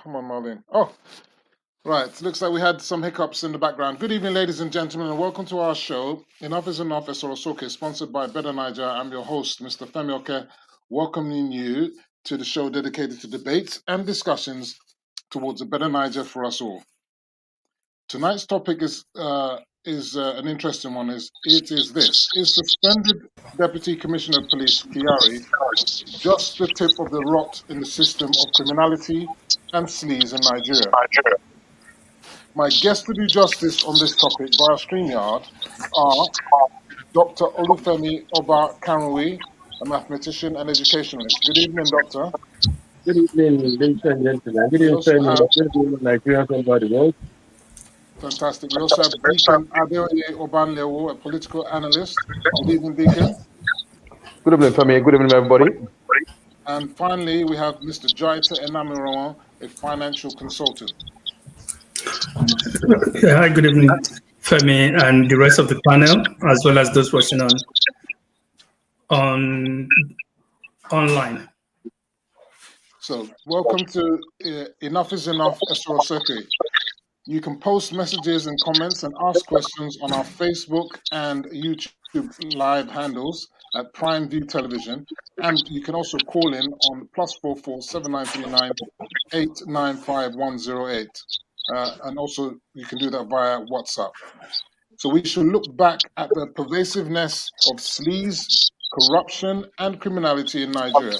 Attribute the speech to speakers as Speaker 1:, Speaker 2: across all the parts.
Speaker 1: Come on, Marlene. Oh, right. Looks like we had some hiccups in the background. Good evening, ladies and gentlemen, and welcome to our show. Enough is Enough, Esorosoke, sponsored by Better Niger. I'm your host, Mr. Femioke, welcoming you to the show dedicated to debates and discussions towards a better Niger for us all. Tonight's topic is an interesting one. Is suspended Deputy Commissioner of Police Kiyari just the tip of the rot in the system of criminality and sleaze in Nigeria? My guests to do justice on this topic via StreamYard are Dr. Olufemi Oba Kanwe, a mathematician and educationalist. Good evening, Doctor.
Speaker 2: Good evening, ladies and gentlemen. Good evening, Nigerians all over the world.
Speaker 1: Fantastic. We also have Deacon Adeoye Obanlewo, a political analyst. Good evening, Deacon.
Speaker 3: Good evening, Femi. Good evening, everybody.
Speaker 1: And finally, we have Mr. Jaita Enamiron, a financial consultant.
Speaker 4: Hi, good evening, Femi, and the rest of the panel, as well as those watching online.
Speaker 1: So, welcome to Enough is Enough, Esorosoke. You can post messages and comments and ask questions on our Facebook and YouTube live handles at Prime View Television, and you can also call in on +44 7939 895 108. And also, you can do that via WhatsApp. So we should look back at the pervasiveness of sleaze, corruption, and criminality in Nigeria.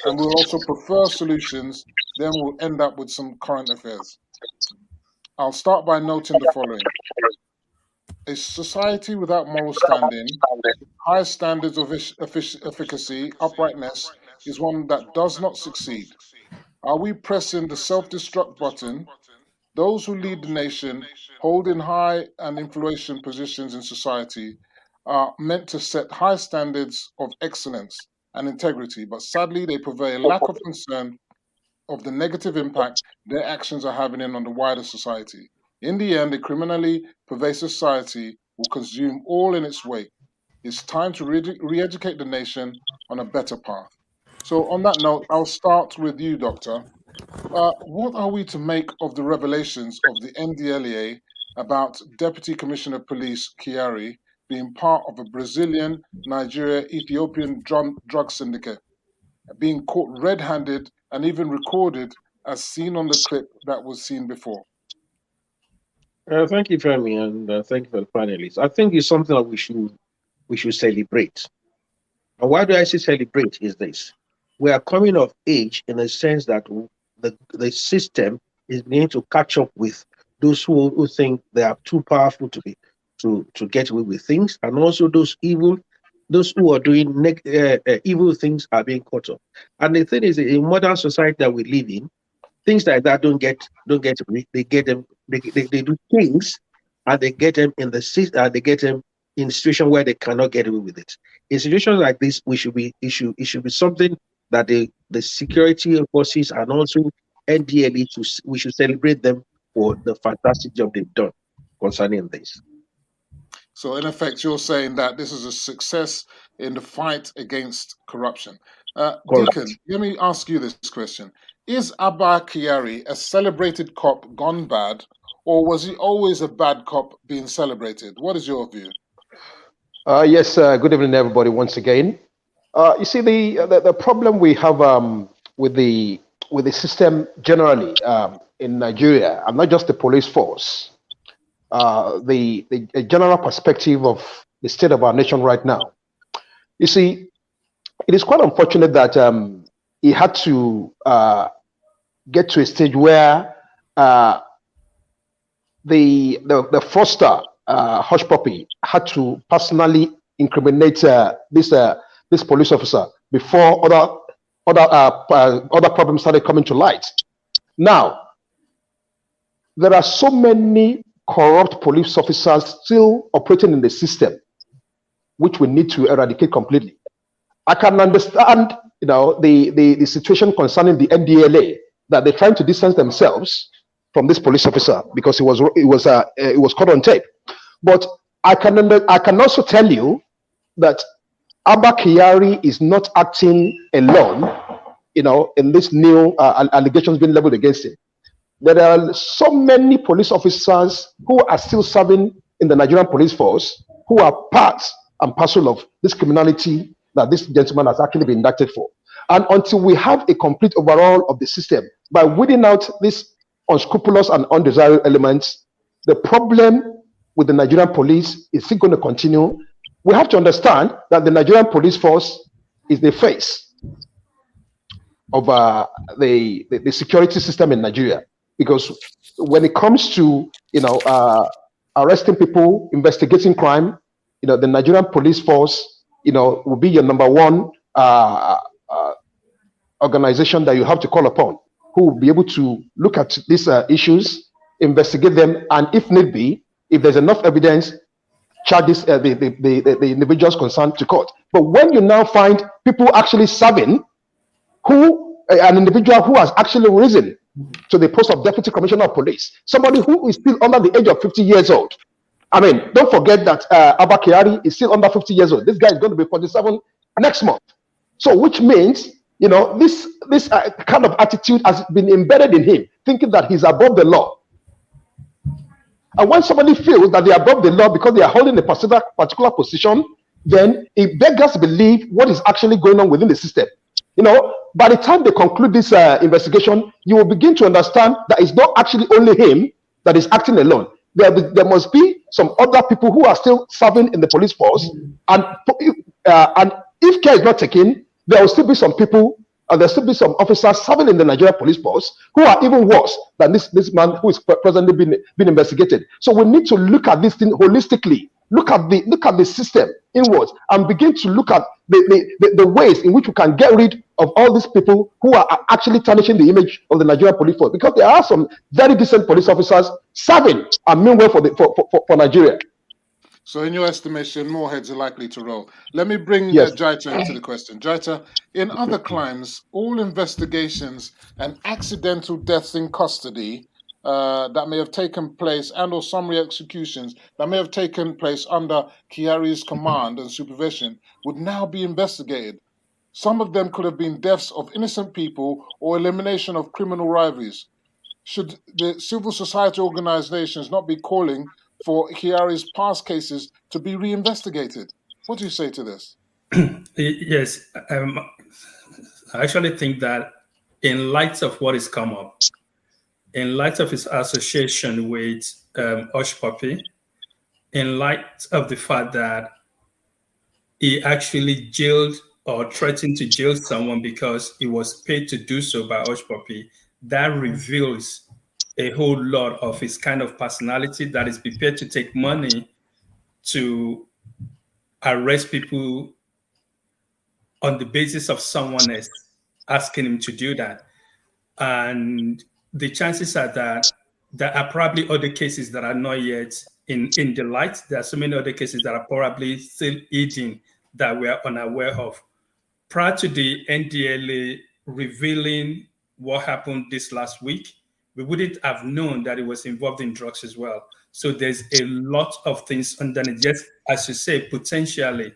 Speaker 1: And we'll also prefer solutions, then we'll end up with some current affairs. I'll start by noting the following. A society without moral standing, high standards of efficacy, uprightness, is one that does not succeed. Are we pressing the self-destruct button? Those who lead the nation, hold in high and influential positions in society, are meant to set high standards of excellence and integrity, but sadly they purvey a lack of concern of the negative impact their actions are having on the wider society. In the end, a criminally pervasive society will consume all in its wake. It's time to re-educate the nation on a better path. So on that note, I'll start with you, Doctor. What are we to make of the revelations of the NDLEA about Deputy Commissioner of Police Kiyari being part of a Brazilian, Nigeria, Ethiopian drug syndicate, being caught red-handed and even recorded as seen on the clip that was seen before?
Speaker 2: Thank you, Femi, and thank you for the panelists. I think it's something that we should celebrate. And why do I say celebrate is this? We are coming of age in a sense that the system is beginning to catch up with those who think they are too powerful to get away with things, and also those who are doing evil things are being caught up. And the thing is, in modern society that we live in, things like that don't get away. They get them. They do things, and they get them in the system. They get them in a situation where they cannot get away with it. In situations like this, it should be something that the security forces and also NDLE, we should celebrate them for the fantastic job they've done concerning this.
Speaker 1: So in effect, you're saying that this is a success in the fight against corruption. Deacon, let me ask you this question. Is Abba Kiyari a celebrated cop gone bad, or was he always a bad cop being celebrated? What is your view?
Speaker 3: Yes, good evening, everybody, once again. You see, the problem we have with the system generally in Nigeria, and not just the police force, the general perspective of the state of our nation right now. You see, it is quite unfortunate that he had to get to a stage where the foster hush puppy had to personally incriminate this police officer before other problems started coming to light. Now, there are so many corrupt police officers still operating in the system, which we need to eradicate completely. I can understand, the situation concerning the NDLA, that they're trying to distance themselves from this police officer because it was caught on tape. But I can also tell you that Abba Kiyari is not acting alone, in this new allegations being leveled against him. there are so many police officers who are still serving in the Nigerian police force who are part and parcel of this criminality that this gentleman has actually been indicted for. And until we have a complete overhaul of the system by weeding out these unscrupulous and undesirable elements, the problem with the Nigerian police is still going to continue. We have to understand that the Nigerian police force is the face of the security system in Nigeria. Because when it comes to arresting people, investigating crime, the Nigerian police force, will be your number one organization that you have to call upon, who will be able to look at these issues, investigate them, and if need be, if there's enough evidence, charge this, the individuals concerned to court. But when you now find people actually serving, an individual who has actually risen to the post of Deputy Commissioner of Police, somebody who is still under the age of 50 years old. I mean, don't forget that Abba Kiyari is still under 50 years old. This guy is going to be 47 next month. So, which means, this kind of attitude has been embedded in him, thinking that he's above the law. And when somebody feels that they are above the law because they are holding a particular position, then it beggars believe what is actually going on within the system. By the time they conclude this investigation, you will begin to understand that it's not actually only him that is acting alone. There must be some other people who are still serving in the police force, and if care is not taken, there will still be some people, and there will still be some officers serving in the Nigerian police force who are even worse than this man who is presently being investigated. So we need to look at this thing holistically. Look at the system inwards and begin to look at the ways in which we can get rid of all these people who are actually tarnishing the image of the Nigerian police force, because there are some very decent police officers serving and meanwhile for Nigeria.
Speaker 1: So in your estimation, more heads are likely to roll. Let me bring Jaita into the question. Jaita, in other crimes, all investigations and accidental deaths in custody that may have taken place, and or summary executions that may have taken place under Kiyari's command and supervision would now be investigated. Some of them could have been deaths of innocent people or elimination of criminal rivalries. Should the civil society organizations not be calling for Kiyari's past cases to be reinvestigated? What do you say to this?
Speaker 4: Yes, I actually think that in light of what has come up, in light of his association with Hush Puppy, in light of the fact that he actually jailed or threatened to jail someone because he was paid to do so by Hush Puppy, that reveals a whole lot of his kind of personality, that is prepared to take money to arrest people on the basis of someone else asking him to do that. And the chances are that there are probably other cases that are not yet in the light. There are so many other cases that are probably still hidden that we are unaware of. Prior to the NDLA revealing what happened this last week, we wouldn't have known that it was involved in drugs as well. So there's a lot of things underneath. Yes, as you say, potentially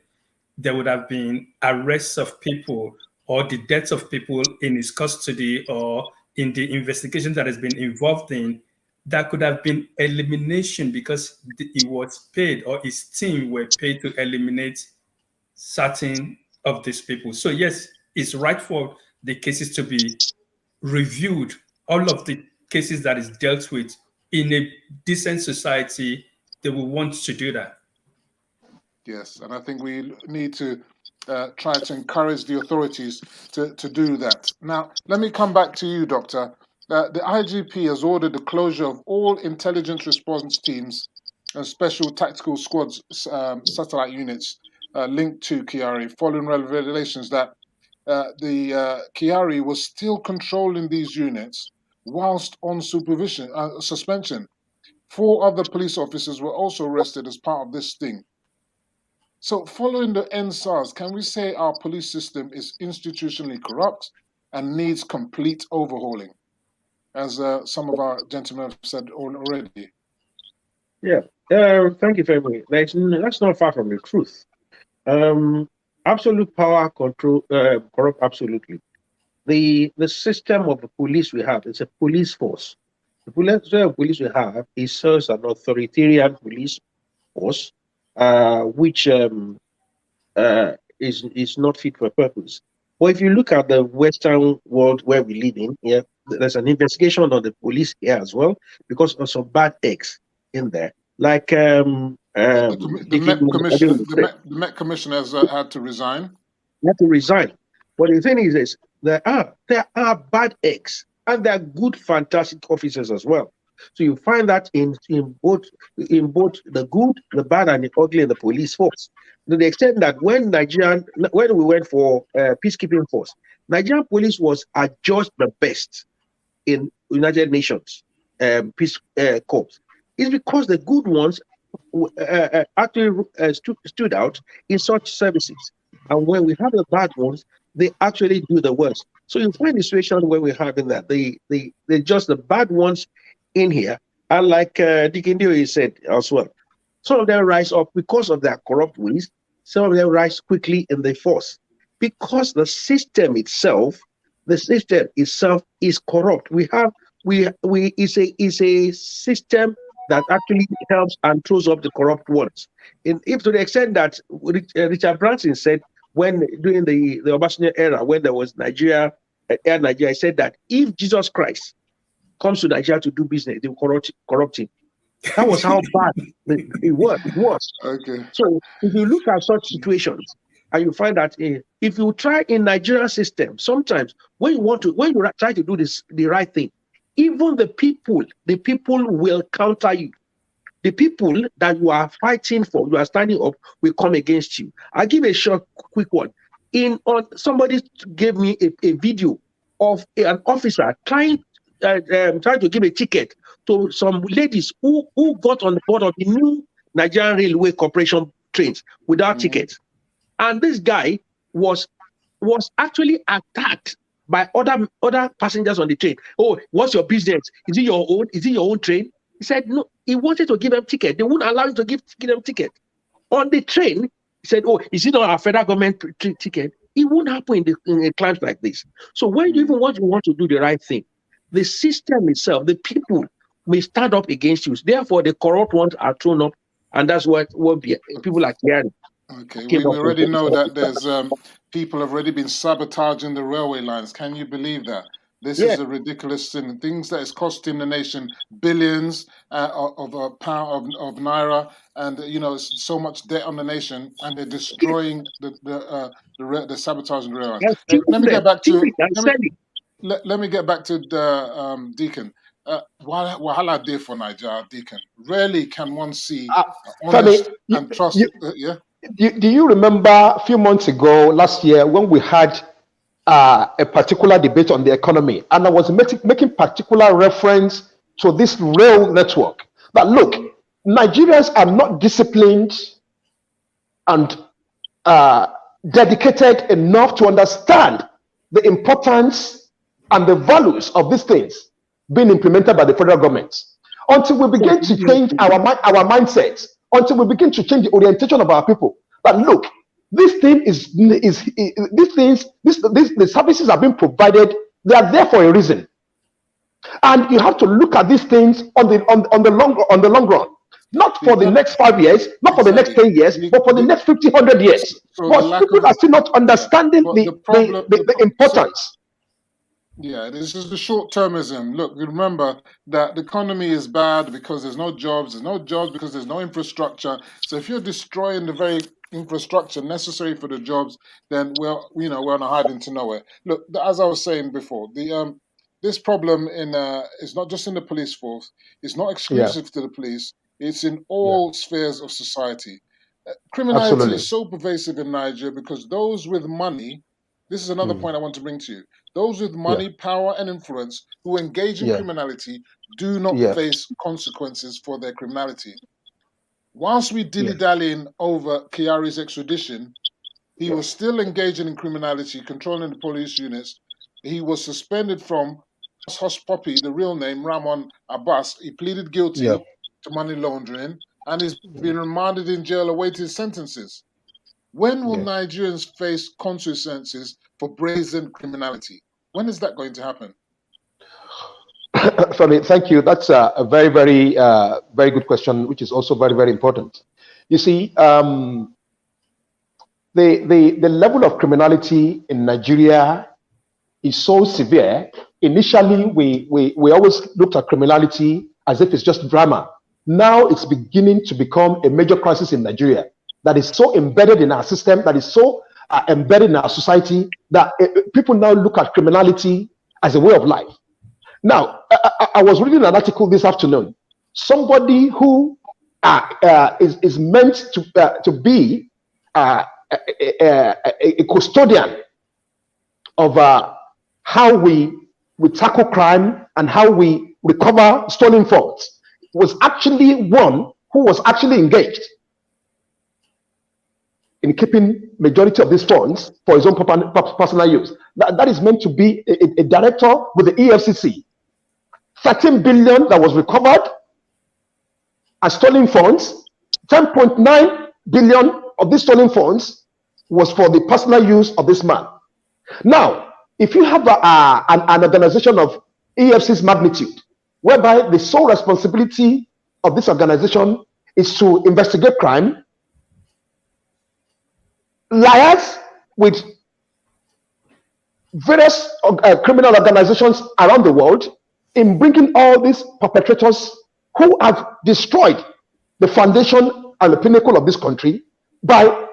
Speaker 4: there would have been arrests of people or the deaths of people in his custody or in the investigation that has been involved in. That could have been elimination because he was paid, or his team were paid to eliminate certain of these people. So yes, it's right for the cases to be reviewed. All of the cases that is dealt with in a decent society, they will want to do that.
Speaker 1: Yes, and I think we need to try to encourage the authorities to do that. Now, let me come back to you, Doctor. The IGP has ordered the closure of all intelligence response teams and special tactical squads satellite units linked to Kiyari, following revelations that the Kiyari was still controlling these units whilst on suspension. 4 other police officers were also arrested as part of this sting. So following the NSARS, can we say our police system is institutionally corrupt and needs complete overhauling, as some of our gentlemen have said already?
Speaker 2: Yeah, thank you very much. That's not far from the truth. Absolute power control, corrupt absolutely. The system of the police we have is a police force. The police we have is serves an authoritarian police force, which is not fit for purpose. But if you look at the Western world where we live in, yeah, there's an investigation on the police here as well because of some bad eggs in there. Like
Speaker 1: the Met Commissioner has had to resign.
Speaker 2: Had to resign. But the thing is there are bad eggs and there are good, fantastic officers as well. So you find that in both the good, the bad, and the ugly in the police force. To the extent that when we went for peacekeeping force, Nigerian police was adjudged the best in United Nations peace corps. It's because the good ones actually stood out in such services. And when we have the bad ones, they actually do the worst. So you find the situation where we're having that. They're just the bad ones in here. And like Deacon Dio said as well, some of them rise up because of their corrupt ways. Some of them rise quickly in the force. Because the system itself is corrupt. It's a system that actually helps and throws up the corrupt ones. If to the extent that Richard Branson said during the Obasanjo era, when there was Air Nigeria, said that if Jesus Christ comes to Nigeria to do business, they will corrupt him. That was how bad it was.
Speaker 1: Okay.
Speaker 2: So if you look at such situations, and you find that if you try in Nigerian system, sometimes when you try to do the right thing, even the people will counter you. The people that you are fighting for, you are standing up, will come against you. I'll give a short, quick one. Somebody gave me a video of an officer trying to give a ticket to some ladies who got on the board of the new Nigerian Railway Corporation trains without tickets. And this guy was actually attacked by other passengers on the train. Oh, what's your business? Is it your own train? He said no. He wanted to give them ticket. They wouldn't allow him to give them ticket. On the train, he said, "Oh, is it not our federal government ticket?" It won't happen in a climate like this. So when you want to do the right thing, the system itself, the people may stand up against you. Therefore, the corrupt ones are thrown up, and that's what people like Kiyari.
Speaker 1: Okay, we already know that there's people have already been sabotaging the railway lines. Can you believe that? This is a ridiculous thing. Things that is costing the nation billions of naira, and so much debt on the nation, and they're destroying the sabotaging the railway lines. Let me get back to let me get back to the Deacon. Wahala day for Nigeria, Deacon. Rarely can one see honest and trust.
Speaker 3: Do you remember a few months ago, last year, when we had a particular debate on the economy, and I was making particular reference to this rail network? That look, Nigerians are not disciplined and dedicated enough to understand the importance and the values of these things being implemented by the federal government. Until we begin to change our mindsets, until we begin to change the orientation of our people. But look, this thing the services are being provided. They are there for a reason, and you have to look at these things on the long run, not for the next 5 years, not for the next 10 years, but for the next 50, 100 years. But people are still not understanding the importance.
Speaker 1: Yeah, this is the short-termism. Look, remember that the economy is bad because there's no jobs. There's no jobs because there's no infrastructure. So if you're destroying the very infrastructure necessary for the jobs, then we're on a hiding to nowhere. Look, as I was saying before, this problem is not just in the police force. It's not exclusive to the police. It's in all spheres of society. Criminality is so pervasive in Nigeria because those with money. This is another point I want to bring to you. Those with money, power, and influence who engage in criminality do not face consequences for their criminality. Whilst we dilly-dallying over Kiyari's extradition, he was still engaging in criminality, controlling the police units. He was suspended from Hush Puppy, the real name, Ramon Abbas. He pleaded guilty to money laundering and is being remanded in jail awaiting sentences. When will Nigerians face consequences for brazen criminality? When is that going to happen?
Speaker 3: Femi, thank you. That's a very, very good question, which is also very, very important. You see, the level of criminality in Nigeria is so severe. Initially, we always looked at criminality as if it's just drama. Now it's beginning to become a major crisis in Nigeria that is so embedded in our system, that is so embedded in our society, that people now look at criminality as a way of life. Now, I was reading an article this afternoon. Somebody who is meant to be a custodian of how we tackle crime and how we recover stolen funds was actually one who was actually engaged in keeping majority of these funds for his own personal use. That is meant to be a director with the EFCC. 13 billion that was recovered as stolen funds. 10.9 billion of these stolen funds was for the personal use of this man. Now, if you have an organization of EFC's magnitude, whereby the sole responsibility of this organization is to investigate crime, liars with various criminal organizations around the world in bringing all these perpetrators who have destroyed the foundation and the pinnacle of this country by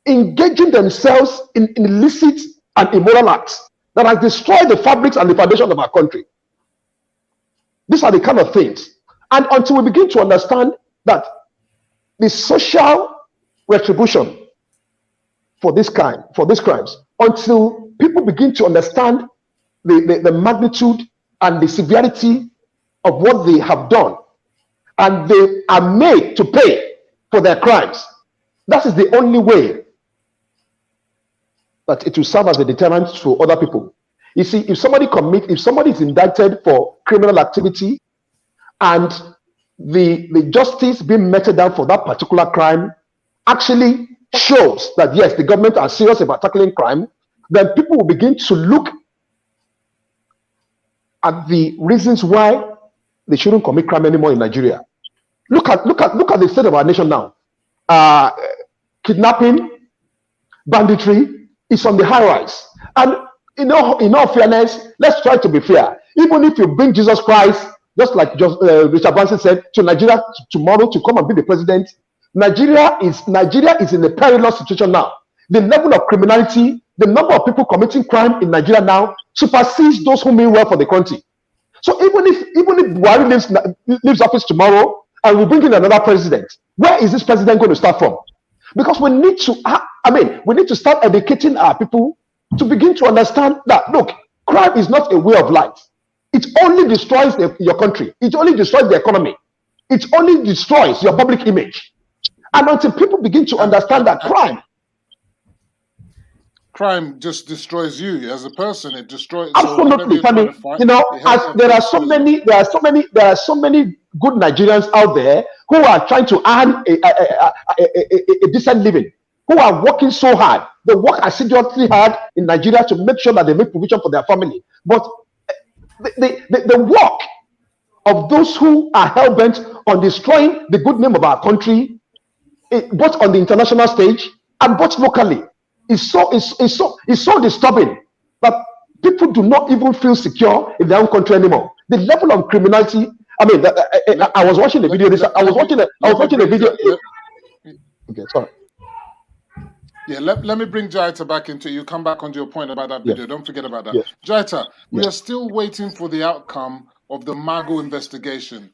Speaker 3: engaging themselves in illicit and immoral acts that have destroyed the fabrics and the foundation of our country. These are the kind of things. And until we begin to understand that the social retribution for this kind, for these crimes, until people begin to understand the magnitude and the severity of what they have done, and they are made to pay for their crimes, that is the only way that it will serve as a deterrent to other people. You see, if somebody is indicted for criminal activity and the justice being meted down for that particular crime actually shows that yes, the government are serious about tackling crime, then people will begin to look at the reasons why they shouldn't commit crime anymore in Nigeria. Look at the state of our nation now. Kidnapping, banditry is on the high rise. And in all fairness, let's try to be fair. Even if you bring Jesus Christ, just like Richard Branson said, to Nigeria tomorrow to come and be the president, Nigeria is in a perilous situation now. The level of criminality, the number of people committing crime in Nigeria now supersedes those who mean well for the country. So even if Buhari leaves office tomorrow and we bring in another president, where is this president going to start from? Because we need to start educating our people to begin to understand that, look, crime is not a way of life. It only destroys your country. It only destroys the economy. It only destroys your public image. And until people begin to understand that
Speaker 1: crime just destroys you as a person. It destroys.
Speaker 3: Absolutely, funny. You know, there are so many good Nigerians out there who are trying to earn a decent living, who are working so hard. They work assiduously hard in Nigeria to make sure that they make provision for their family. But the work of those who are hell-bent on destroying the good name of our country, both on the international stage and both locally, is so disturbing that people do not even feel secure in their own country anymore. The level of criminality. I mean, I was watching a video. I was watching a video. Okay, sorry.
Speaker 1: Yeah, let me bring Jaita back into you. Come back on your point about that video. Don't forget about that. Yeah. Jaita, we are still waiting for the outcome of the Mago investigation.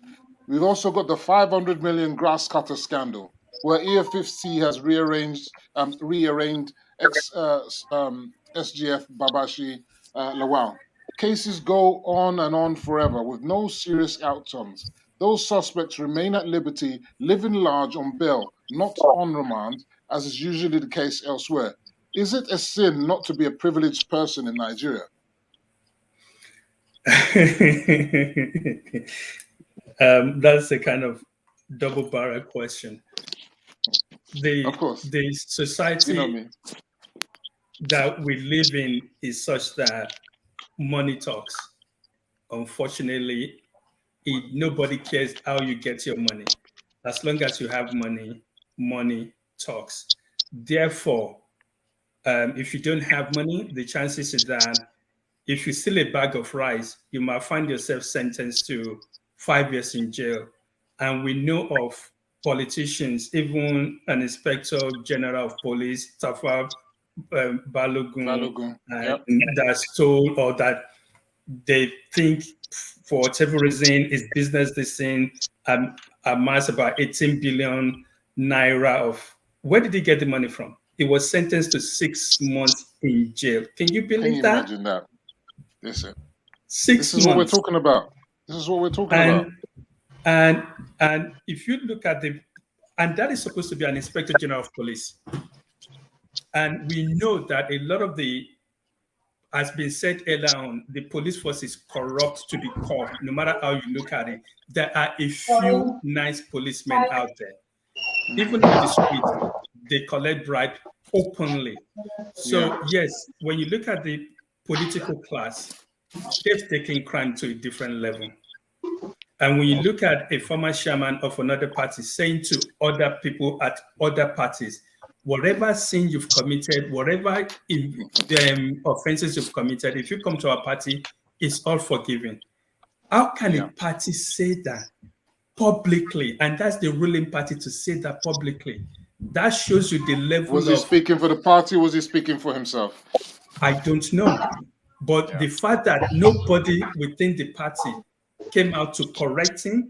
Speaker 1: We've also got the 500 million grass cutter scandal, where EFCC has rearranged SGF Babashi Lawal. Cases go on and on forever with no serious outcomes. Those suspects remain at liberty, living large on bail, not on remand, as is usually the case elsewhere. Is it a sin not to be a privileged person in Nigeria?
Speaker 4: That's a kind of double-barrel question.
Speaker 1: Of course.
Speaker 4: The society that we live in is such that money talks. unfortunately, nobody cares how you get your money. As long as you have money, money talks. Therefore, if you don't have money, the chances is that if you steal a bag of rice, you might find yourself sentenced to 5 years in jail. And we know of politicians, even an inspector general of police, Tafa Balogun, that stole, or that they think for whatever reason his business this thing amassed about 18 billion naira of. Where did he get the money from? He was sentenced to 6 months in jail. Can you believe that?
Speaker 1: Imagine that? Listen,
Speaker 4: 6
Speaker 1: this is
Speaker 4: months.
Speaker 1: what we're talking about. This is what we're talking about.
Speaker 4: And if you look at and that is supposed to be an inspector general of police. And we know that a lot of has been said earlier on, the police force is corrupt to the core, no matter how you look at it. There are a few nice policemen out there. Even in the streets, they collect bribe openly. So yes, when you look at the political class, they've taken crime to a different level. And when you look at a former chairman of another party saying to other people at other parties, whatever sin you've committed, whatever offenses you've committed, if you come to our party, it's all forgiven. How can a party say that publicly? And that's the ruling party to say that publicly. That shows you the level
Speaker 1: Was he speaking for the party or was he speaking for himself?
Speaker 4: I don't know. But the fact that nobody within the party came out to correct him,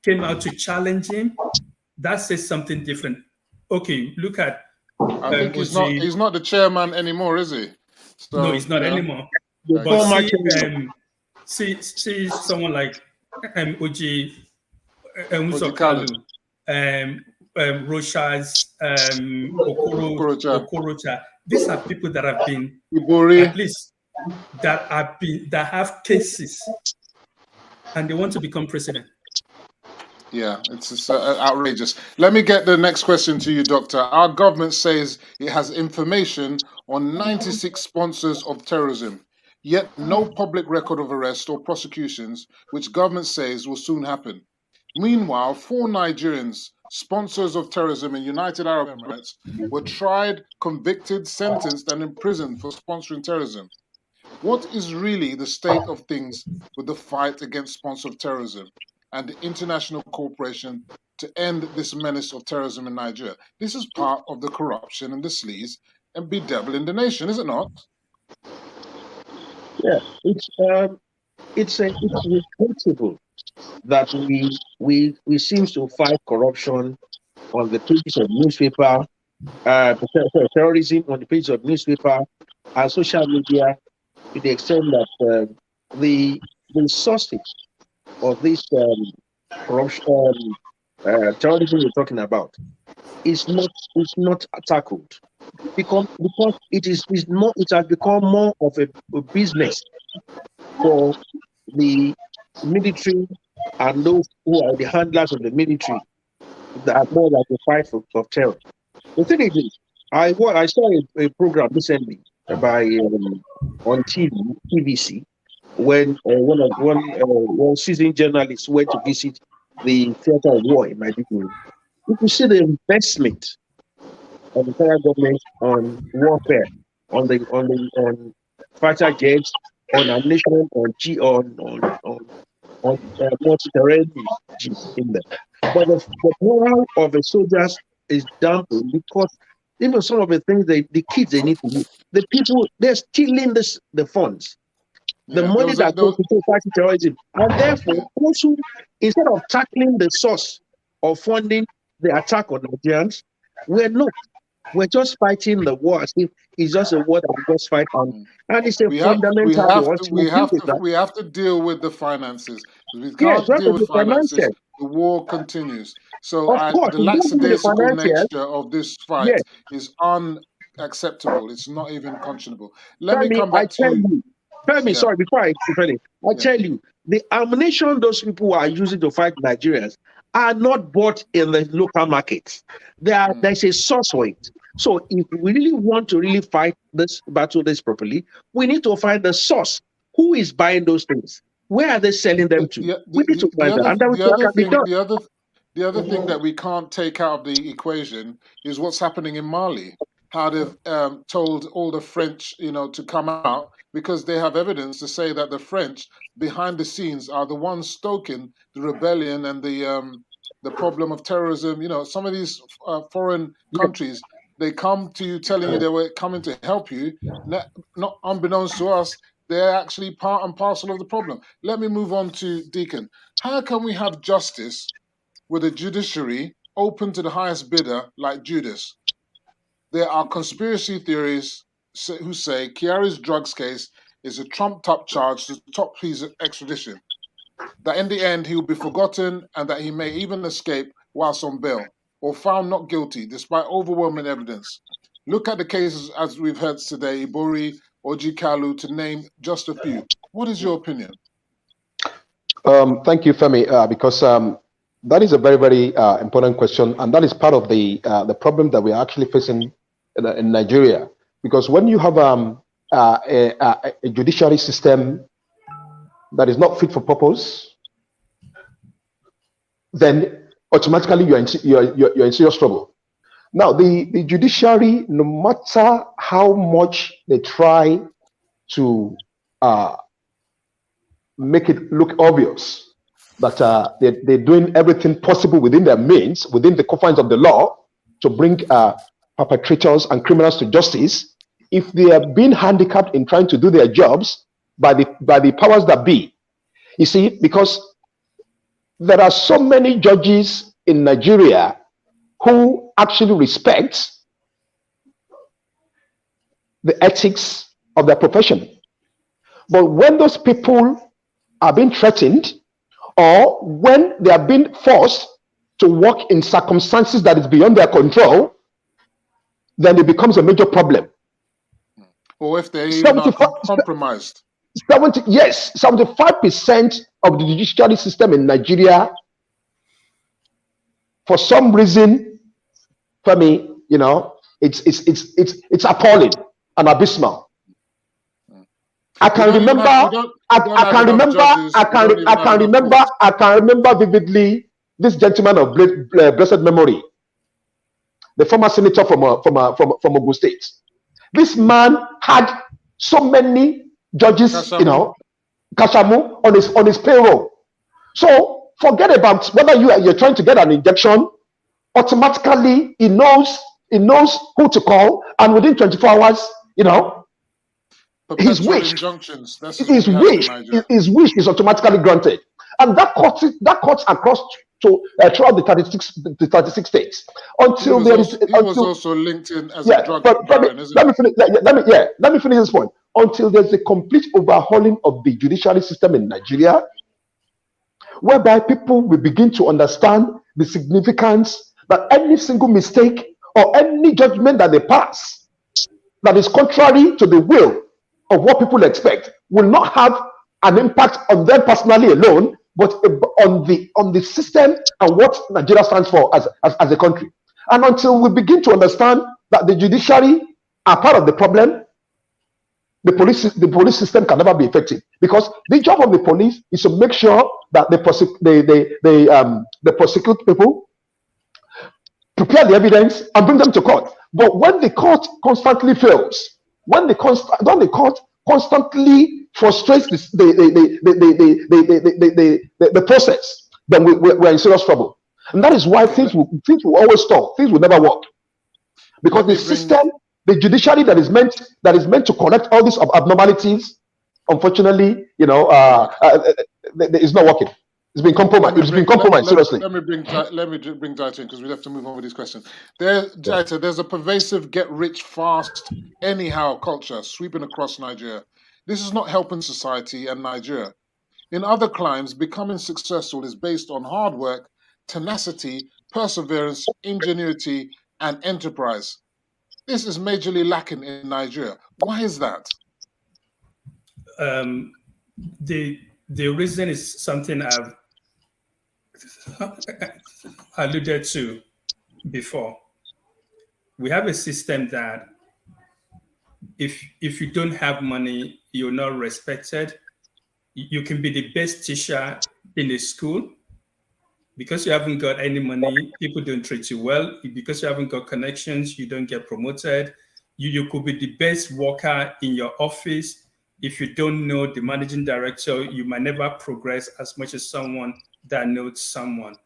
Speaker 4: came out to challenge him, that says something different. Okay, look at
Speaker 1: I think he's not the chairman anymore, is he? So,
Speaker 4: no, he's not anymore.
Speaker 1: Right.
Speaker 4: But see someone like Oji Kalu, Roshas, Okorocha. These are people that have been at least that have cases, and they want to become president.
Speaker 1: Yeah, it's outrageous. Let me get the next question to you, Doctor. Our government says it has information on 96 sponsors of terrorism, yet no public record of arrest or prosecutions, which government says will soon happen. Meanwhile, 4 Nigerians, sponsors of terrorism in United Arab Emirates, were tried, convicted, sentenced, and imprisoned for sponsoring terrorism. What is really the state of things with the fight against sponsor of terrorism and the international cooperation to end this menace of terrorism in Nigeria? This is part of the corruption and the sleaze and bedeviling the nation, is it not?
Speaker 2: Yeah, it's responsible that we seem to fight corruption on the pages of newspaper, terrorism on the pages of newspaper and social media, to the extent that the sources of this corruption, terrorism we're talking about is not tackled because it has become more of a business for the military and those who are the handlers of the military that are more like a fight for terror. The thing is, I saw a program recently by on TVC when one seasoned journalist went to visit the theater of war in Maiduguri. You can see the investment of the federal government on warfare, on fighter jets, on ammunition, on multi-terrain in there. But the morale of the soldiers is dampened because even some of the things the kids they need to do, the people they're stealing the funds. The money that goes to fighting terrorism. And therefore, also, instead of tackling the source of funding the attack on Nigerians, we're just fighting the war as if it's just a war that we just fight on. And it's we have
Speaker 1: to deal with the finances. We can't deal with finances. The war continues. So the lackadaisical nature of this fight is unacceptable. It's not even conscionable. Let me come back to you.
Speaker 2: Sorry, before I finish, I tell you, the ammunition those people are using to fight Nigerians are not bought in the local markets. There's a source for it. So if we really want to fight this battle properly, we need to find the source. Who is buying those things? Where are they selling them to? We need to find that, and that can be done.
Speaker 1: The other thing that we can't take out of the equation is what's happening in Mali. How they've told all the French, to come out because they have evidence to say that the French behind the scenes are the ones stoking the rebellion and the problem of terrorism. Some of these foreign countries, they come to you telling you they were coming to help you, not unbeknownst to us. They're actually part and parcel of the problem. Let me move on to Deacon. How can we have justice with a judiciary open to the highest bidder like Judas? There are conspiracy theories who say Kiyari's drugs case is a trumped-up charge to top his extradition, that in the end he will be forgotten and that he may even escape whilst on bail or found not guilty despite overwhelming evidence. Look at the cases as we've heard today, Ibori, Oji Kalu, to name just a few. What is your opinion?
Speaker 3: Thank you, Femi, because that is a very, very important question, and that is part of the problem that we are actually facing in Nigeria. Because when you have a judiciary system that is not fit for purpose, then automatically you're in serious trouble. Now, the judiciary, no matter how much they try to make it look obvious that they're doing everything possible within their means, within the confines of the law, to bring perpetrators and criminals to justice, if they are being handicapped in trying to do their jobs by the powers that be. You see, because there are so many judges in Nigeria who actually respect the ethics of their profession. But when those people are being threatened, or when they are being forced to work in circumstances that is beyond their control, then it becomes a major problem.
Speaker 1: Or if they're even compromised. 75% of the judiciary system in Nigeria, for some reason, for me, it's appalling and abysmal. I can remember vividly this gentleman of blessed memory, the former senator from Ogun State. This man had so many judges, Kashamu on his payroll. So forget about whether you're trying to get an injection. Automatically, he knows who to call, and within 24 hours, his wish is automatically granted, and that cuts across to throughout the 36 states until there is. He was also linked in as a drug baron, isn't
Speaker 3: let me finish this point. Until there's a complete overhauling of the judiciary system in Nigeria, whereby people will begin to understand the significance that any single mistake or any judgment that they pass that is contrary to the will of what people expect will not have an impact on them personally alone, but on the system and what Nigeria stands for as a country. And until we begin to understand that the judiciary are part of the problem, the police system can never be effective, because the job of the police is to make sure that they prosecute people, prepare the evidence, and bring them to court. But when the court constantly fails, when the court constantly frustrates the process, then we're in serious trouble. And that is why things will always stall. Things will never work, because the system, the judiciary that is meant to correct all these abnormalities, unfortunately, it's not working. It's been compromised. Seriously.
Speaker 1: Let me bring Jaita in, because we have to move on with these questions. Jaita, there's a pervasive get rich fast anyhow culture sweeping across Nigeria. This is not helping society and Nigeria. In other climes, becoming successful is based on hard work, tenacity, perseverance, ingenuity, and enterprise. This is majorly lacking in Nigeria. Why is that?
Speaker 4: The reason is something I've alluded to before. We have a system that if you don't have money, you're not respected. You can be the best teacher in a school. Because you haven't got any money, people don't treat you well. Because you haven't got connections, you don't get promoted. You could be the best worker in your office. If you don't know the managing director, you might never progress as much as someone that knows someone.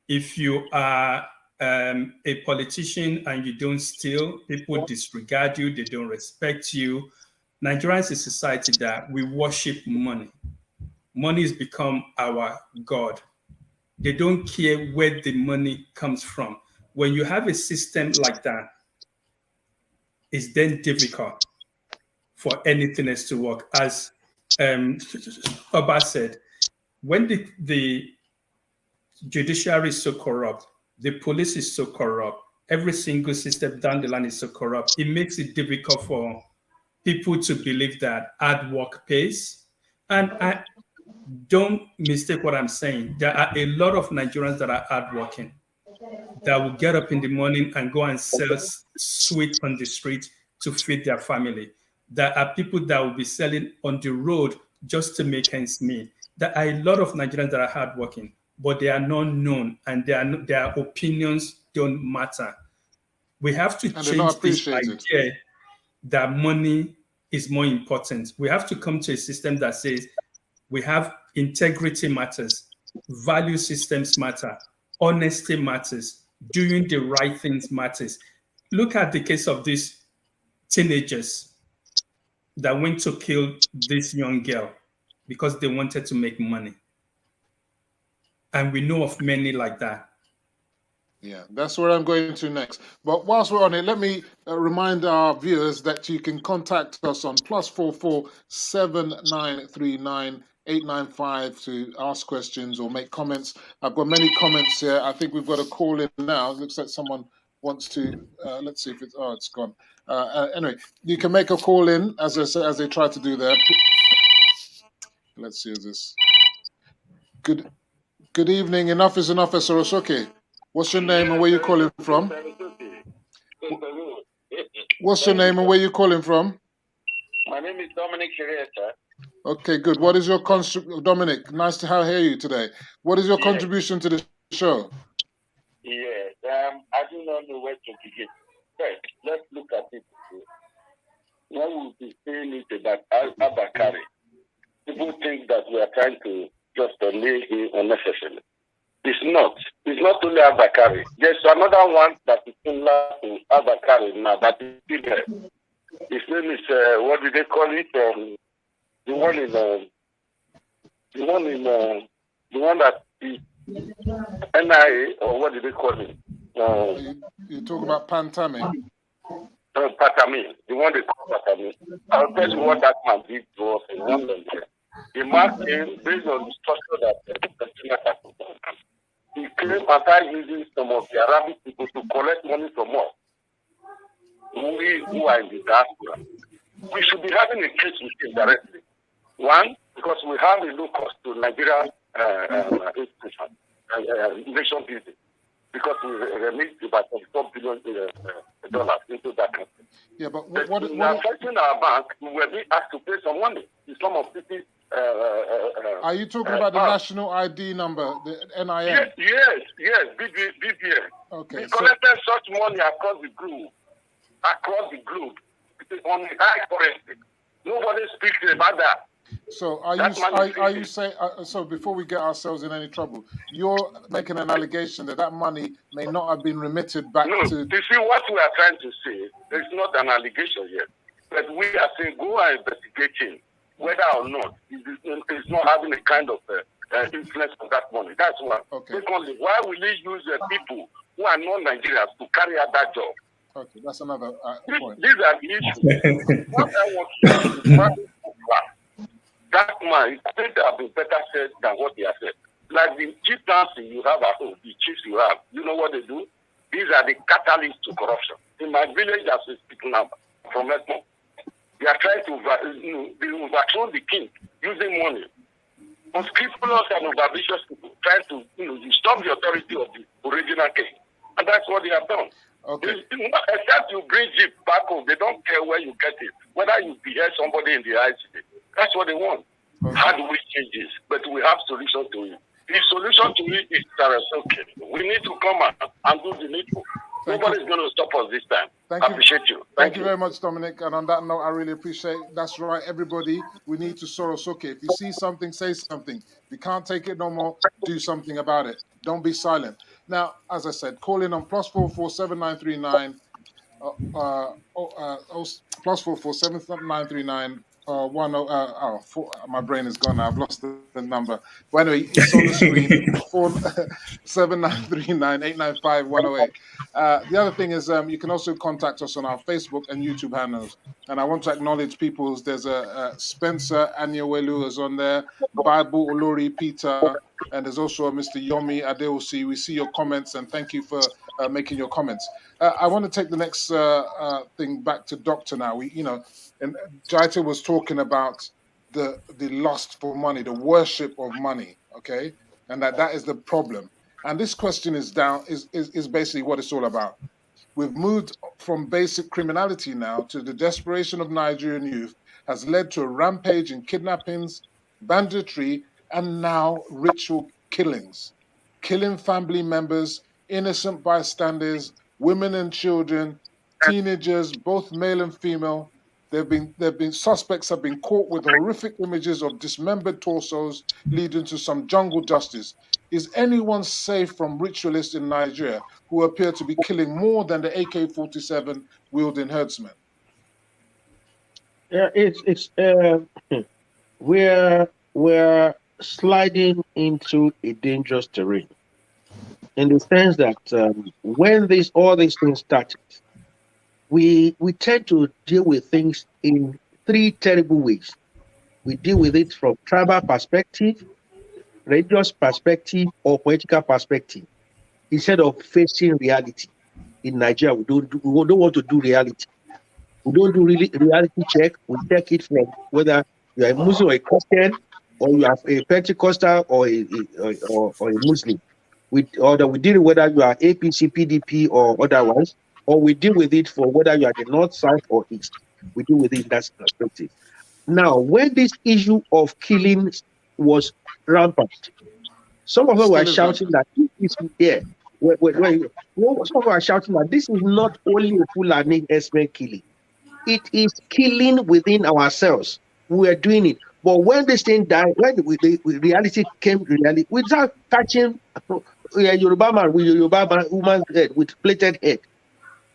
Speaker 4: If you are a politician and you don't steal, people disregard you, they don't respect you. Nigeria is a society that we worship money. Money has become our God. They don't care where the money comes from. When you have a system like that, it's then difficult for anything else to work. As Oba said, when the judiciary is so corrupt, the police is so corrupt, every single system down the line is so corrupt, it makes it difficult for people to believe that hard work pays. And I don't mistake what I'm saying. There are a lot of Nigerians that are hardworking, that will get up in the morning and go and sell sweet on the street to feed their family. There are people that will be selling on the road just to make ends meet. There are a lot of Nigerians that are hardworking, but they are not known, and their opinions don't matter. We have to change this idea that money is more important. We have to come to a system that says we have integrity matters, value systems matter, honesty matters, doing the right things matters. Look at the case of these teenagers that went to kill this young girl because they wanted to make money. And we know of many like that.
Speaker 1: Yeah, that's where I'm going to next. But whilst we're on it, let me remind our viewers that you can contact us on +44 7939 895 to ask questions or make comments. I've got many comments here. I think we've got a call in now. It looks like someone wants to. Let's see if it's. Oh, it's gone. Anyway, you can make a call in as they try to do there. Let's see. Is this good? Good evening. Enough is enough, Sorosoke. What's your name and where you calling from? What's your name and where you calling from?
Speaker 5: My name is Dominic Shireta.
Speaker 1: Okay, good. What is your Dominic? Nice to hear you today. What is your contribution to the show?
Speaker 5: Yes, I do not know where to begin. First, let's look at it. When we be saying it about Abakari, people think that we are trying to just nail him unnecessarily. It's not. It's not only Abakari. There's another one that is similar to Abakari now, that is still there. His name is, what do they call it? The one that is NIA, or what do they call it?
Speaker 1: You talk about Pantami.
Speaker 5: Patami, the one they call Patami. I'll tell you what that man did to us in London. He marked him based on the structure that he came and started using some of the Arabic people to collect money from us. We who are in the diaspora. We should be having a case with him directly. One, because we have a low cost to Nigerian nation building. Because we released about $4 billion into that country.
Speaker 1: Yeah, but
Speaker 5: we are affecting our bank. We were being asked to pay some money to some of people.
Speaker 1: Are you talking about the national ID number, the NIN?
Speaker 5: Yes, BBN.
Speaker 1: Okay.
Speaker 5: We collected such money across the globe, on the high currency. Nobody speaks about that.
Speaker 1: So are you saying? So before we get ourselves in any trouble, you're making an allegation that money may not have been remitted back to.
Speaker 5: You see, what we are trying to say, it's not an allegation yet, but we are saying go and investigate him, whether or not it's not having a kind of influence on that money. That's one.
Speaker 1: Okay.
Speaker 5: Secondly, why will he use people who are non-Nigerians to carry out that job?
Speaker 1: Okay, that's another point.
Speaker 5: These are the issues. What I want to say, that man, I think have been better said than what he has said. Like the chief dancing you have at home, the chiefs you have, you know what they do? These are the catalysts to corruption. In my village, as we speak now, from Edmond, they are trying to overthrow the king using money. Unscrupulous and overambitious people trying to stop the authority of the original king. And that's what they have done.
Speaker 1: Okay.
Speaker 5: Except you bring it back home, they don't care where you get it. Whether you behead somebody in the ICD. That's what they want. How do we change this? But we have solution to it. The solution to it is okay. We need to come out and do the needful. Nobody's going to stop us this time. I appreciate you.
Speaker 1: Thank you very much, Dominic. And on that note, I really appreciate. That's right, everybody. We need to Sorosoke. If you see something, say something. If you can't take it no more, do something about it. Don't be silent. Now, as I said, call in on +44 7939 +44 7939 my brain is gone now. I've lost the number. But anyway, it's on the screen. 7939 895 108. The other thing is you can also contact us on our Facebook and YouTube handles. And I want to acknowledge people. There's a Spencer Anyewelu is on there, Bible Olori Peter, and there's also a Mr. Yomi Adeosi. We see your comments and thank you for making your comments. I want to take the next thing back to Doctor now. And Jaita was talking about the lust for money, the worship of money, okay? And that is the problem. And this question is basically what it's all about. We've moved from basic criminality now to the desperation of Nigerian youth has led to a rampage in kidnappings, banditry, and now ritual killings. Killing family members, innocent bystanders, women and children, teenagers, both male and female. Suspects have been caught with horrific images of dismembered torsos leading to some jungle justice. Is anyone safe from ritualists in Nigeria who appear to be killing more than the AK-47 wielding herdsmen?
Speaker 2: Yeah, we're sliding into a dangerous terrain in the sense that when all these things started, we tend to deal with things in three terrible ways. We deal with it from tribal perspective, religious perspective, or political perspective. Instead of facing reality in Nigeria, we don't want to do reality. We don't do reality check. We check it from whether you are a Muslim or a Christian, or you are a Pentecostal or a Muslim. We deal with whether you are APC, PDP, or otherwise. Or we deal with it for whether you are the north, south, or east. We deal with it in that perspective. Now, when this issue of killing was rampant, some of them were shouting that this is some of them are shouting that this is not only a Fulani herdsmen killing, it is killing within ourselves. We are doing it. But when this thing died, when the reality came, without touching Yoruba man with Yoruba woman's head, with plated head.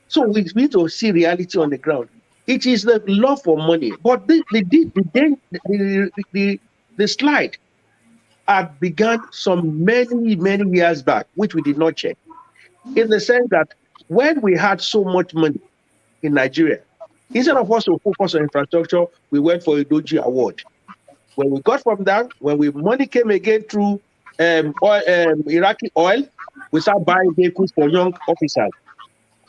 Speaker 2: So we need to see reality on the ground. It is the love for money. But the slide had begun some many years back, which we did not check. In the sense that when we had so much money in Nigeria, instead of us to focus on infrastructure, we went for a Doji award. When we got from that, money came again through Iraqi oil, we started buying vehicles for young officers.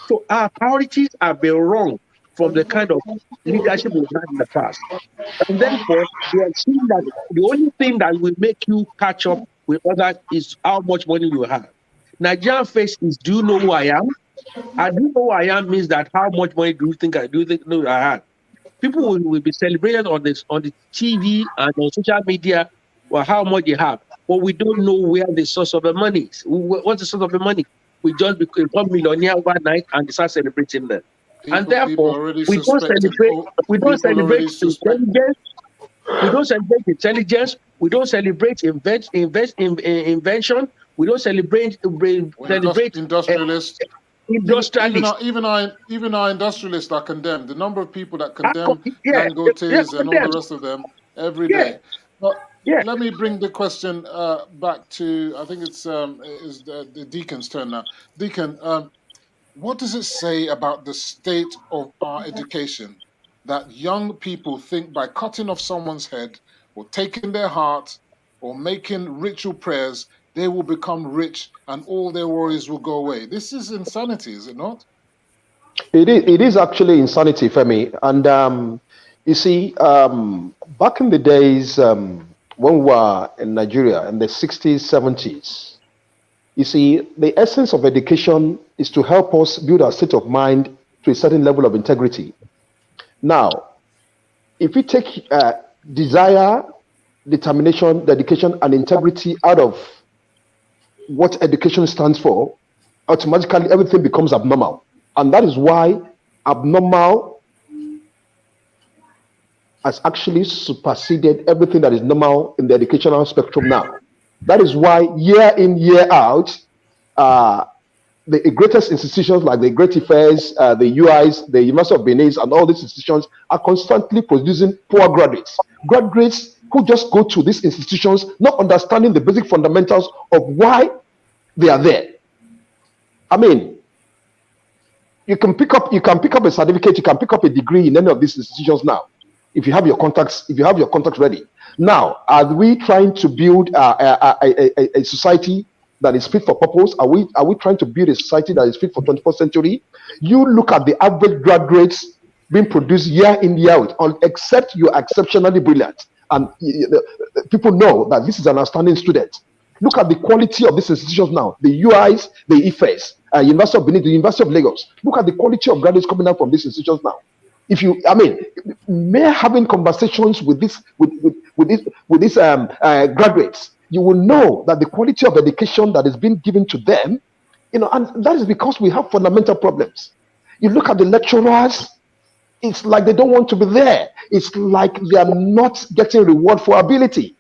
Speaker 2: So our priorities have been wrong from the kind of leadership we've had in the past. And therefore, we are seeing that the only thing that will make you catch up with others is how much money you have. Nigerian face is, do you know who I am? And do you know who I am means that how much money do you think I have? People will be celebrating on the TV and on social media or how much they have. But we don't know where the source of the money is. What's the source of the money? We just become millionaire overnight and start celebrating them. And therefore, we don't celebrate intelligence. We don't celebrate intelligence. We don't celebrate invention. We don't celebrate
Speaker 1: industrialists.
Speaker 2: Industrialists.
Speaker 1: Even our industrialists are condemned. The number of people that condemn Dangotes and all the rest of them every day. But let me bring the question back to, I think it's the Deacon's turn now. Deacon, what does it say about the state of our education that young people think by cutting off someone's head or taking their heart or making ritual prayers, they will become rich and all their worries will go away? This is insanity, is it not?
Speaker 3: It is actually insanity, Femi. And you see, back in the days when we were in Nigeria in the 60s, 70s, you see, the essence of education is to help us build our state of mind to a certain level of integrity. Now, if we take desire determination, dedication, and integrity out of what education stands for, automatically everything becomes abnormal. And that is why abnormal has actually superseded everything that is normal in the educational spectrum now. That is why year in, year out, the greatest institutions like the Great Affairs, the UIs, the University of Benin, and all these institutions are constantly producing poor graduates. Graduates who just go to these institutions not understanding the basic fundamentals of why they are there. I mean, you can pick up a certificate, you can pick up a degree in any of these institutions now, if you have your contacts ready. Now, are we trying to build a society that is fit for purpose? Are we trying to build a society that is fit for 21st century? You look at the average graduates being produced year in, year out, except you're exceptionally brilliant. And people know that this is an outstanding student. Look at the quality of these institutions now. The UIs, the IFES, University of Benin, the University of Lagos. Look at the quality of graduates coming out from these institutions now. Mere having conversations with these graduates, you will know that the quality of education that is being given to them, and that is because we have fundamental problems. You look at the lecturers, it's like they don't want to be there. It's like they are not getting reward for ability.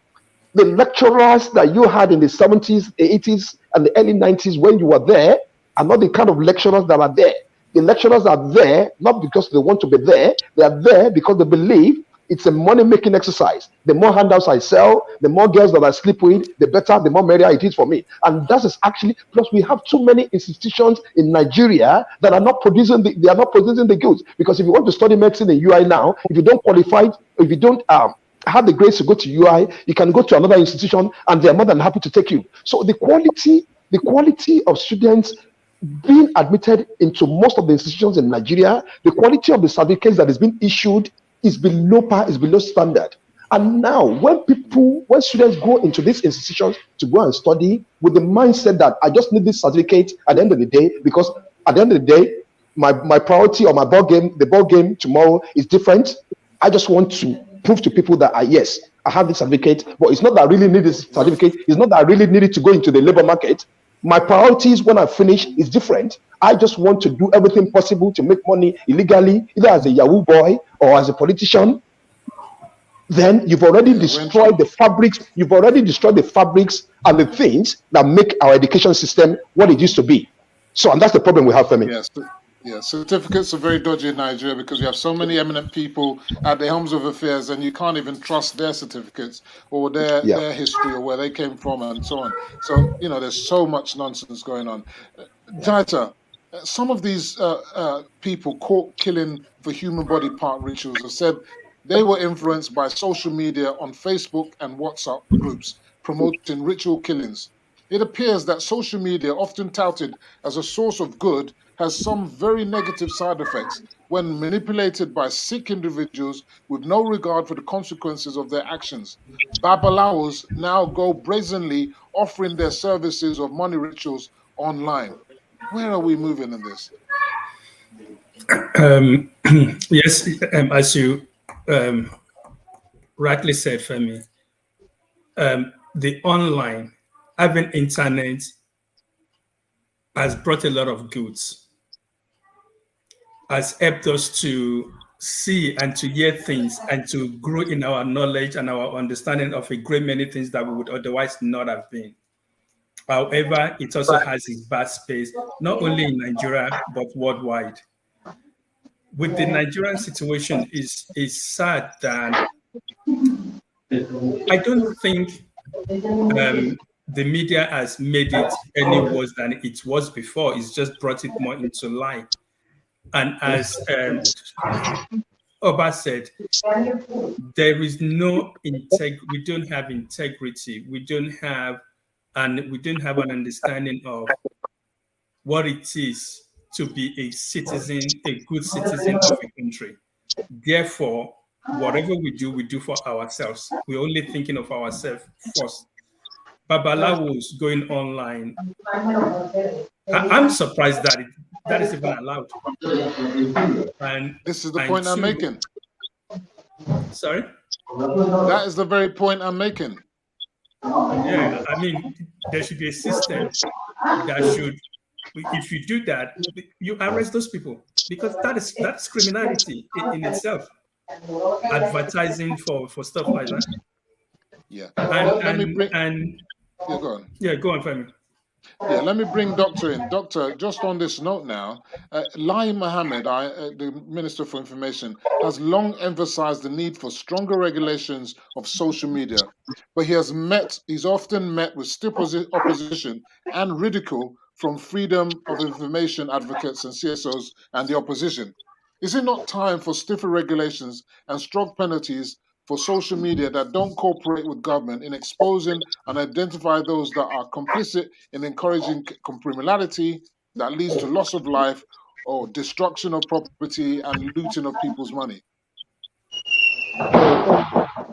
Speaker 3: The lecturers that you had in the 70s, the 80s, and the early 90s when you were there are not the kind of lecturers that are there. The lecturers are there not because they want to be there. They are there because they believe it's a money-making exercise. The more handouts I sell, the more girls that I sleep with, the better, the more merrier it is for me. And that is actually, plus we have too many institutions in Nigeria that are not producing the goods. Because if you want to study medicine in UI now, if you don't qualify, if you don't have the grace to go to UI, you can go to another institution and they're more than happy to take you. So the quality of students being admitted into most of the institutions in Nigeria, the quality of the certificates that is being issued is below par, is below standard. And now when students go into these institutions to go and study with the mindset that I just need this certificate at the end of the day, because at the end of the day, my priority or the ball game tomorrow is different. I just want to prove to people that yes, I have this certificate, but it's not that I really need this certificate. It's not that I really need it to go into the labor market. My priorities when I finish is different. I just want to do everything possible to make money illegally, either as a Yahoo boy or as a politician. Then you've already destroyed the fabrics. You've already destroyed the fabrics and the things that make our education system what it used to be. So, and that's the problem we have, Femi.
Speaker 1: Yes, certificates are very dodgy in Nigeria because we have so many eminent people at the helms of affairs, and you can't even trust their certificates or their history or where they came from and so on. So, there's so much nonsense going on. Jaita, some of these people caught killing for human body part rituals have said they were influenced by social media on Facebook and WhatsApp groups promoting ritual killings. It appears that social media, often touted as a source of good, has some very negative side effects when manipulated by sick individuals with no regard for the consequences of their actions. Babalawos now go brazenly offering their services of money rituals online. Where are we moving in this?
Speaker 4: Yes, as you rightly said, Femi, the online, having internet has brought a lot of goods, has helped us to see and to hear things and to grow in our knowledge and our understanding of a great many things that we would otherwise not have been. However, it also has its bad space, not only in Nigeria, but worldwide. With the Nigerian situation, is sad that I don't think the media has made it any worse than it was before. It's just brought it more into light. And as Oba said, there is no integrity. We don't have integrity. We don't have an understanding of what it is to be a citizen, a good citizen of a country. Therefore, whatever we do for ourselves. We're only thinking of ourselves first. Babalawos going online. I'm surprised that that is even allowed. And
Speaker 1: this is the point I'm making.
Speaker 4: Sorry?
Speaker 1: That is the very point I'm making.
Speaker 4: Yeah, I mean, there should be a system that should, if you do that, you arrest those people, because that's criminality in itself. Advertising for stuff like that.
Speaker 1: Yeah.
Speaker 4: And
Speaker 1: Let me
Speaker 4: and
Speaker 1: bring.
Speaker 4: and
Speaker 1: Yeah, go on.
Speaker 4: yeah, go on, Femi.
Speaker 1: Yeah, let me bring Doctor in. Doctor, just on this note now, Lai Mohammed, the Minister for Information, has long emphasized the need for stronger regulations of social media, but he's often met with stiff opposition and ridicule from freedom of information advocates and CSOs and the opposition. Is it not time for stiffer regulations and strong penalties for social media that don't cooperate with government in exposing and identify those that are complicit in encouraging criminality that leads to loss of life or destruction of property and looting of people's money?
Speaker 2: Yeah,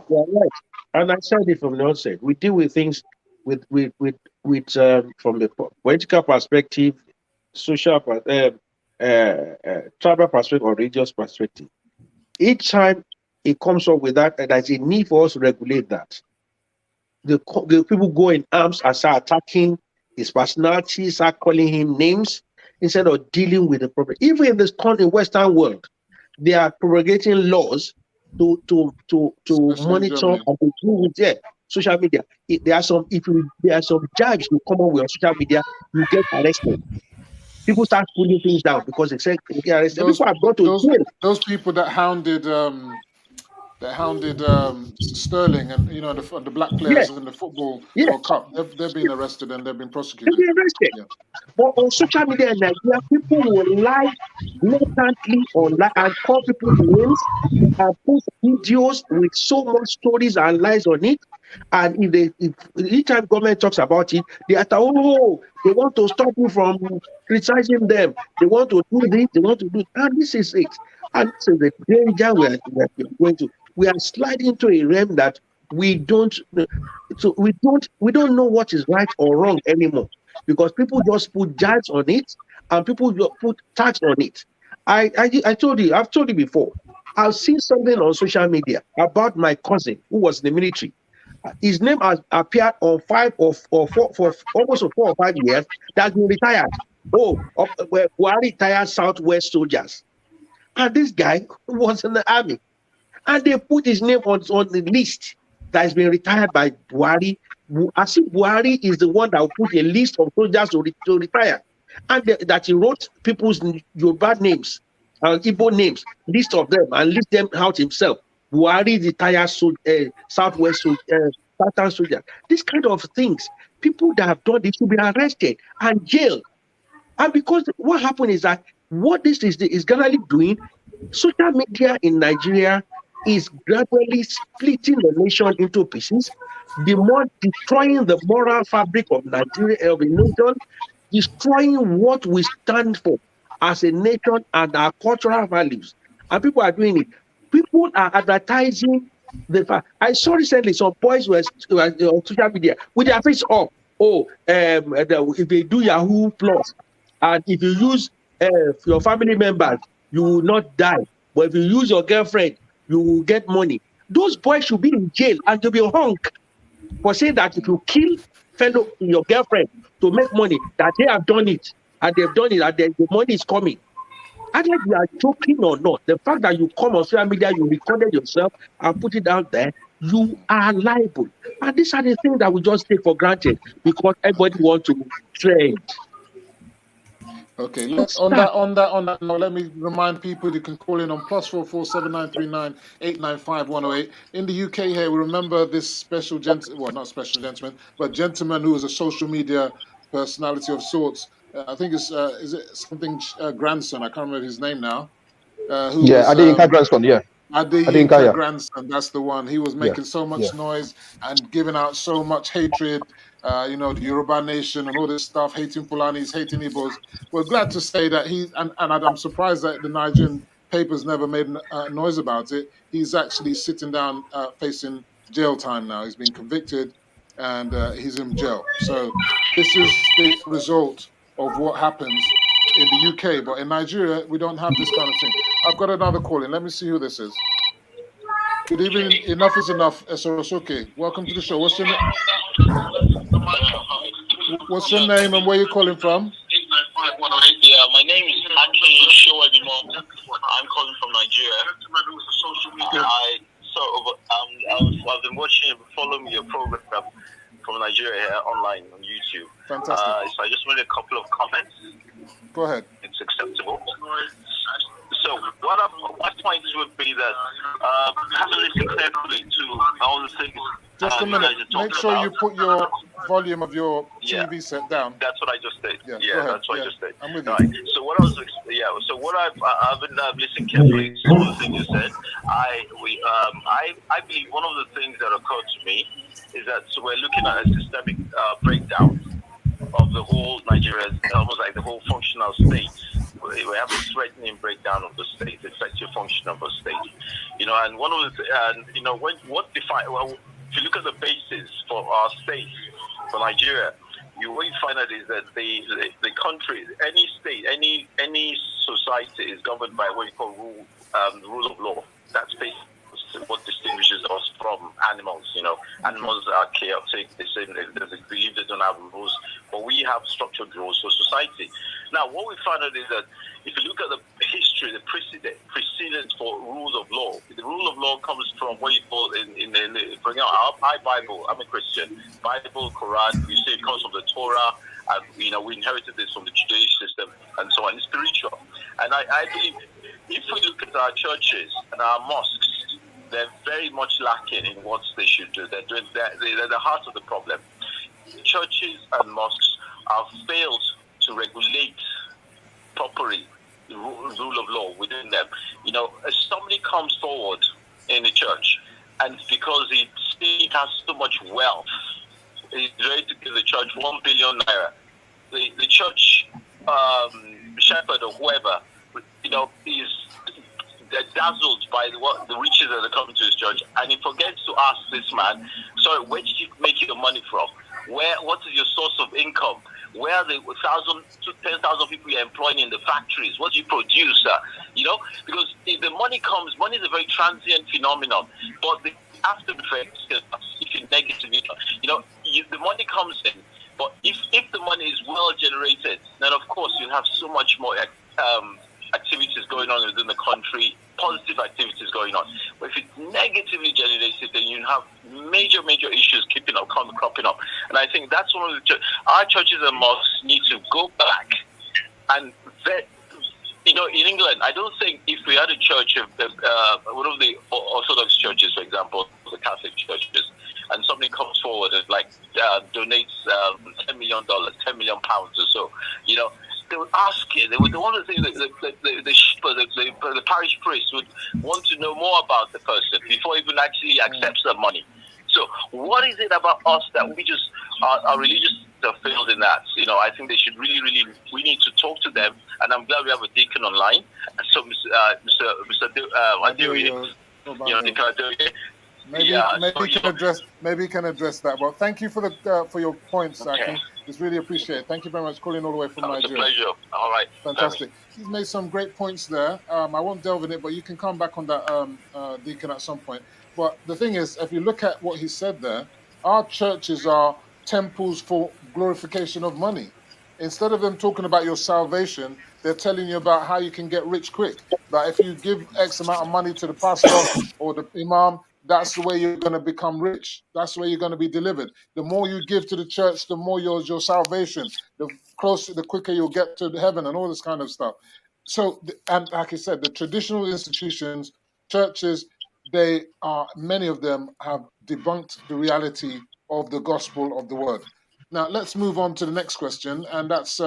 Speaker 2: right. And I said it from the outset. We deal with things from the political perspective, social, tribal perspective, or religious perspective. Each time it comes up with that, and there's a need for us to regulate that. The people go in arms and start attacking his personality, start calling him names instead of dealing with the problem. Even in the Western world, they are promulgating laws to monitor and to do with social media. There are some jibes you come on with on social media, you get arrested. People start putting things down because they say they get arrested. People have gone to jail.
Speaker 1: Those people that hounded Sterling and the black players in the football World Cup, they've been arrested and they've been prosecuted.
Speaker 2: They've been arrested.
Speaker 1: Yeah.
Speaker 2: But on social media in Nigeria, people will lie blatantly online and call people names and post videos with so much stories and lies on it. And if each time government talks about it, they are they want to stop you from criticizing them. They want to do this, they want to do, and this is it. And this is the danger we're going to. We are sliding into a realm that we don't know what is right or wrong anymore, because people just put jibes on it and people just put tags on it. I've told you before. I've seen something on social media about my cousin who was in the military. His name has appeared on 5 or 4 for almost 4 or 5 years. That's been retired. Buhari retired Southwest soldiers, and this guy was in the army, and they put his name on the list that has been retired by Buhari. As if Buhari is the one that will put a list of soldiers to retire, and that he wrote people's Yoruba names and Igbo names, list of them, and list them out himself. Buhari retired Southwest Southern soldier. This kind of things, people that have done this should be arrested and jailed. And because what happened is that what this is gradually doing, social media in Nigeria is gradually splitting the nation into pieces, destroying the moral fabric of Nigeria, of a nation, destroying what we stand for as a nation and our cultural values. And people are doing it. People are advertising the fact. I saw recently some boys were on social media with their face up. If they do Yahoo Plus, and if you use your family members, you will not die. But if you use your girlfriend, you will get money. Those boys should be in jail and to be hung for saying that if you kill your girlfriend to make money, that they have done it, and they've done it, and the money is coming. Either you are joking or not, the fact that you come on social media, you recorded yourself and put it out there, you are liable. And these are the things that we just take for granted because everybody wants to trend.
Speaker 1: Okay, on that. Now, let me remind people you can call in on +44 7939 895 108. In the UK here, we remember this special not special gentleman, but gentleman who is a social media personality of sorts. I think it's is it something grandson? I can't remember his name now.
Speaker 3: Adeyinka grandson. Yeah.
Speaker 1: Adeyinka grandson. That's the one. He was making so much noise and giving out so much hatred. The Yoruba nation and all this stuff, hating Fulanis, hating Igbos. We're glad to say that and I'm surprised that the Nigerian papers never made noise about it. He's actually sitting down facing jail time now. He's been convicted and he's in jail. So this is the result of what happens in the UK. But in Nigeria, we don't have this kind of thing. I've got another call in. Let me see who this is. Good evening. Enough is enough. Esorosoke. Welcome to the show. What's your name and where you calling from?
Speaker 6: Yeah, my name is Akin Showebimo. I'm calling from Nigeria. I've been watching and following your program from Nigeria here online on YouTube.
Speaker 1: Fantastic.
Speaker 6: So I just made a couple of comments.
Speaker 1: Go ahead.
Speaker 6: It's acceptable. So what points would be that have a listen carefully to all the things.
Speaker 1: Just a minute. Make sure you put your volume of your TV set down.
Speaker 6: That's what I just did.
Speaker 1: Yeah,
Speaker 6: that's what I just did.
Speaker 1: I'm with you.
Speaker 6: Right. So what I was, So what I've been listening carefully to all the things you said. I believe one of the things that occurred to me is that we're looking at a systemic breakdown of the whole Nigeria, almost like the whole functional state. We have a threatening breakdown of the state, effective function of the state. And one of the, if you look at the basis for our state, for Nigeria, what you find out is that the country, any state, any society is governed by what you call rule of law. That's basically what distinguishes us from animals. Animals are chaotic. They believe they don't have rules, but we have structured rules for society. Now, what we find out is that if you look at the history, the precedent for rules of law, the rule of law comes from what you call for example, our Bible. I'm a Christian. Bible, Quran. We say it comes from the Torah, and we inherited this from the Jewish system, and so on. It's spiritual, and I believe if we look at our churches and our mosques, they're very much lacking in what they should do. They're the heart of the problem. Churches and mosques have failed to regulate properly the rule of law within them. If somebody comes forward in the church, and because it has so much wealth, it's ready to give the church 1 billion naira. The church shepherd or whoever, is dazzled by the riches that are coming to his church, and he forgets to ask this man, sorry, where did you make your money from? What is your source of income? Where are the 1,000 to 10,000 people you're employing in the factories? What do you produce? Because if the money comes, money is a very transient phenomenon, but the after effects, if you negative, the money comes in, but if the money is well generated, then of course you have so much more activities going on within the country, positive activities going on. But if it's negatively generated, then you have major issues cropping up. And I think that's one of our churches and mosques need to go back and in England, I don't think if we had a church of one of the Orthodox churches, for example, the Catholic churches, and somebody comes forward and donates $10 million, £10 million or so, they would ask it. They would one of the things the parish priest would want to know more about the person before he even actually accepts the money. So, what is it about us that we just our religious have failed in that? I think they should really, we need to talk to them. And I'm glad we have a deacon online. And so, Mr. Adeoye,
Speaker 1: Maybe he can address that. Well, thank you for your points, Saki. It's really appreciated. Thank you very much, calling all the way from Nigeria.
Speaker 6: It's a pleasure. All right.
Speaker 1: Fantastic. He's made some great points there. I won't delve in it, but you can come back on that, Deacon, at some point. But the thing is, if you look at what he said there, our churches are temples for glorification of money. Instead of them talking about your salvation, they're telling you about how you can get rich quick. That if you give X amount of money to the pastor or the imam, that's the way you're going to become rich. That's the way you're going to be delivered. The more you give to the church, the more your salvation. The quicker you'll get to heaven and all this kind of stuff. So, and like I said, the traditional institutions, churches, many of them have debunked the reality of the gospel of the word. Now, let's move on to the next question, and that's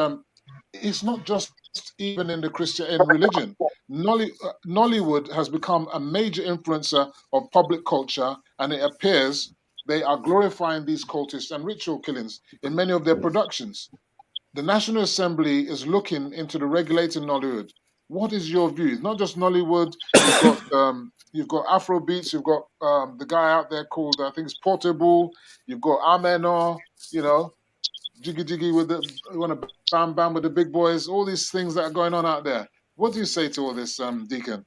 Speaker 1: it's not just even in religion. Nollywood has become a major influencer of public culture, and it appears they are glorifying these cultists and ritual killings in many of their productions. The National Assembly is looking into the regulating Nollywood. What is your view? It's not just Nollywood. You've got Afrobeats. You've got the guy out there called, I think it's Portable. You've got Ameno, Jiggy Jiggy with Bam Bam with the big boys. All these things that are going on out there. What do you say to all this, Deacon?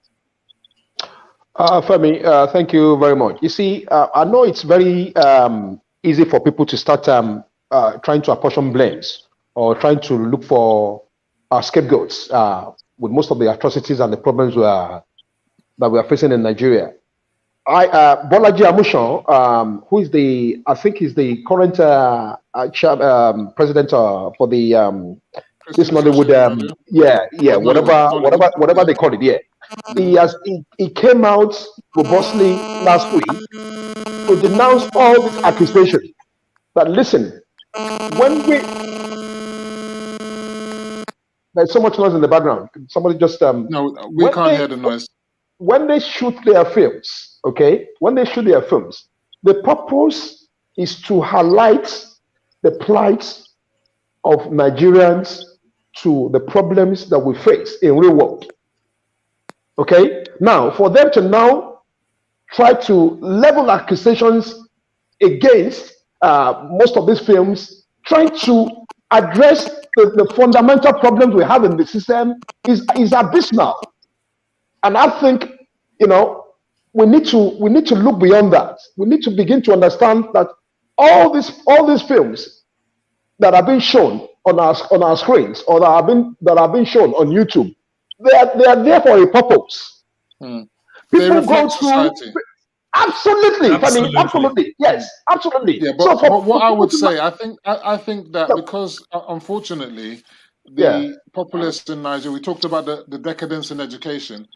Speaker 3: Femi, thank you very much. You see, I know it's very easy for people to start trying to apportion blames or trying to look for scapegoats with most of the atrocities and the problems that we are facing in Nigeria. Bolaji Amushan, who is I think he's the current president for the this Nollywood, whatever they call it, yeah. He came out robustly last week to denounce all these accusations. But listen, there's so much noise in the background. Somebody just
Speaker 1: no, we can't hear the noise.
Speaker 3: When they shoot their films, okay, the purpose is to highlight the plight of Nigerians to the problems that we face in real world. Okay, now for them to now try to level accusations against most of these films, trying to address the fundamental problems we have in the system is abysmal. And I think, you know, we need to look beyond that. We need to begin to understand that all these films that are being shown on our screens or that are being shown on YouTube, they are there for a purpose. People go through. Absolutely. Yes, absolutely.
Speaker 1: Yeah, but what I would say, I think that because unfortunately, the populace in Nigeria, we talked about the decadence in education.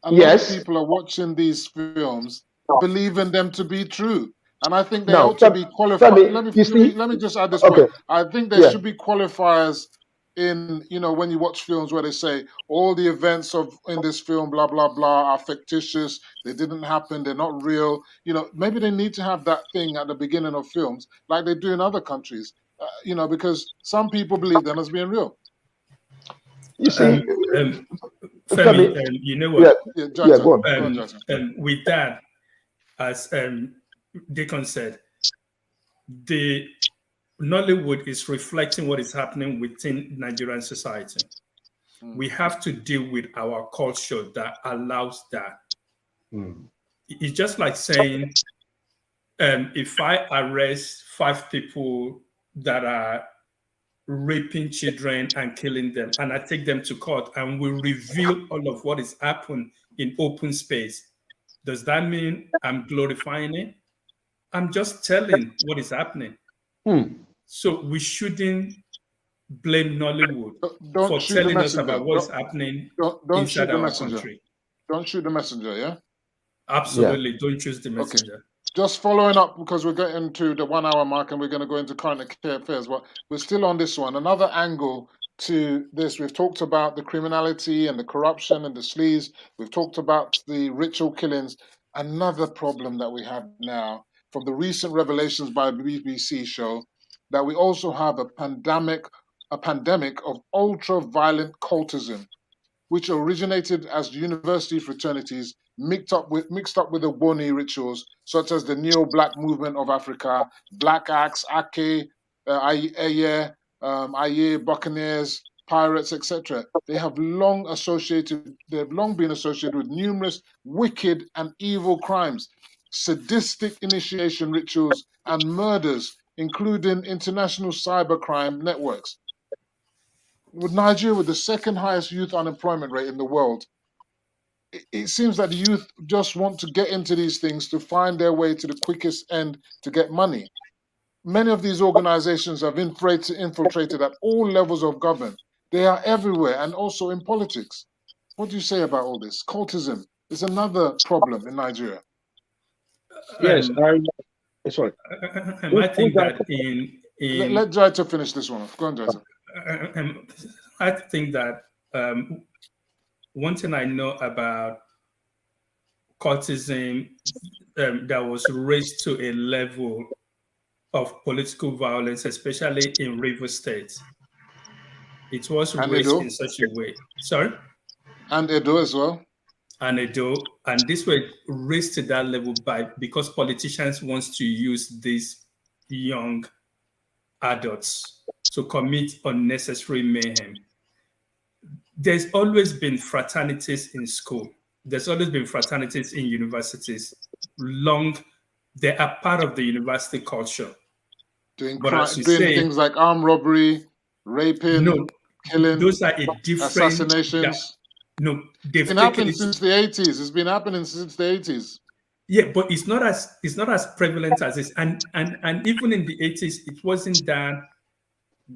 Speaker 1: A lot of people are watching these films, believing them to be true. And I think they ought to be qualified. Let me just add this point. I think there should be qualifiers in, you know, when you watch films where they say all the events in this film, blah, blah, blah, are fictitious. They didn't happen. They're not real. You know, maybe they need to have that thing at the beginning of films like they do in other countries, you know, because some people believe them as being real.
Speaker 3: You see,
Speaker 4: Femi, you know what?
Speaker 3: Go on.
Speaker 4: With that, as Deacon said, the Nollywood is reflecting what is happening within Nigerian society. We have to deal with our culture that allows that. It's just like saying, if I arrest 5 people that are raping children and killing them, and I take them to court and we reveal all of what is happened in open space, does that mean I'm glorifying it? I'm just telling what is happening. So we shouldn't blame Nollywood for telling us about what's happening inside our country.
Speaker 1: Don't shoot the messenger, yeah?
Speaker 4: Absolutely, don't choose the messenger.
Speaker 1: Okay. Just following up, because we're getting to the 1 hour mark and we're going to go into current affairs, but we're still on this one. Another angle to this, we've talked about the criminality and the corruption and the sleaze. We've talked about the ritual killings. Another problem that we have now, from the recent revelations by the BBC show, that we also have a pandemic of ultra-violent cultism, which originated as university fraternities mixed up with the Boni rituals, such as the Neo-Black Movement of Africa, Black Axe, Ake, Aye, Buccaneers, Pirates, etc. They have long been associated with numerous wicked and evil crimes, sadistic initiation rituals, and murders, including international cybercrime networks. With Nigeria, with the second highest youth unemployment rate in the world, it seems that the youth just want to get into these things to find their way to the quickest end to get money. Many of these organizations have infiltrated at all levels of government. They are everywhere and also in politics. What do you say about all this? Cultism is another problem in Nigeria.
Speaker 2: Yes, sorry.
Speaker 4: I think that
Speaker 1: let Jaito finish this one. Go on, Jaito.
Speaker 4: I think that one thing I know about cultism that was raised to a level of political violence, especially in Rivers State. It was raised in such a way. Sorry?
Speaker 1: And Edo as well.
Speaker 4: And Edo. And this was raised to that level because politicians want to use these young adults to commit unnecessary mayhem. There's always been fraternities in school. There's always been fraternities in universities. They are part of the university culture.
Speaker 1: Doing
Speaker 4: But doing
Speaker 1: things like armed robbery, raping, killing,
Speaker 4: those are a different
Speaker 1: assassinations.
Speaker 4: they've
Speaker 1: been happening since the 80s. It's been happening since the 80s.
Speaker 4: Yeah, but it's not as prevalent as this. And even in the 80s, it wasn't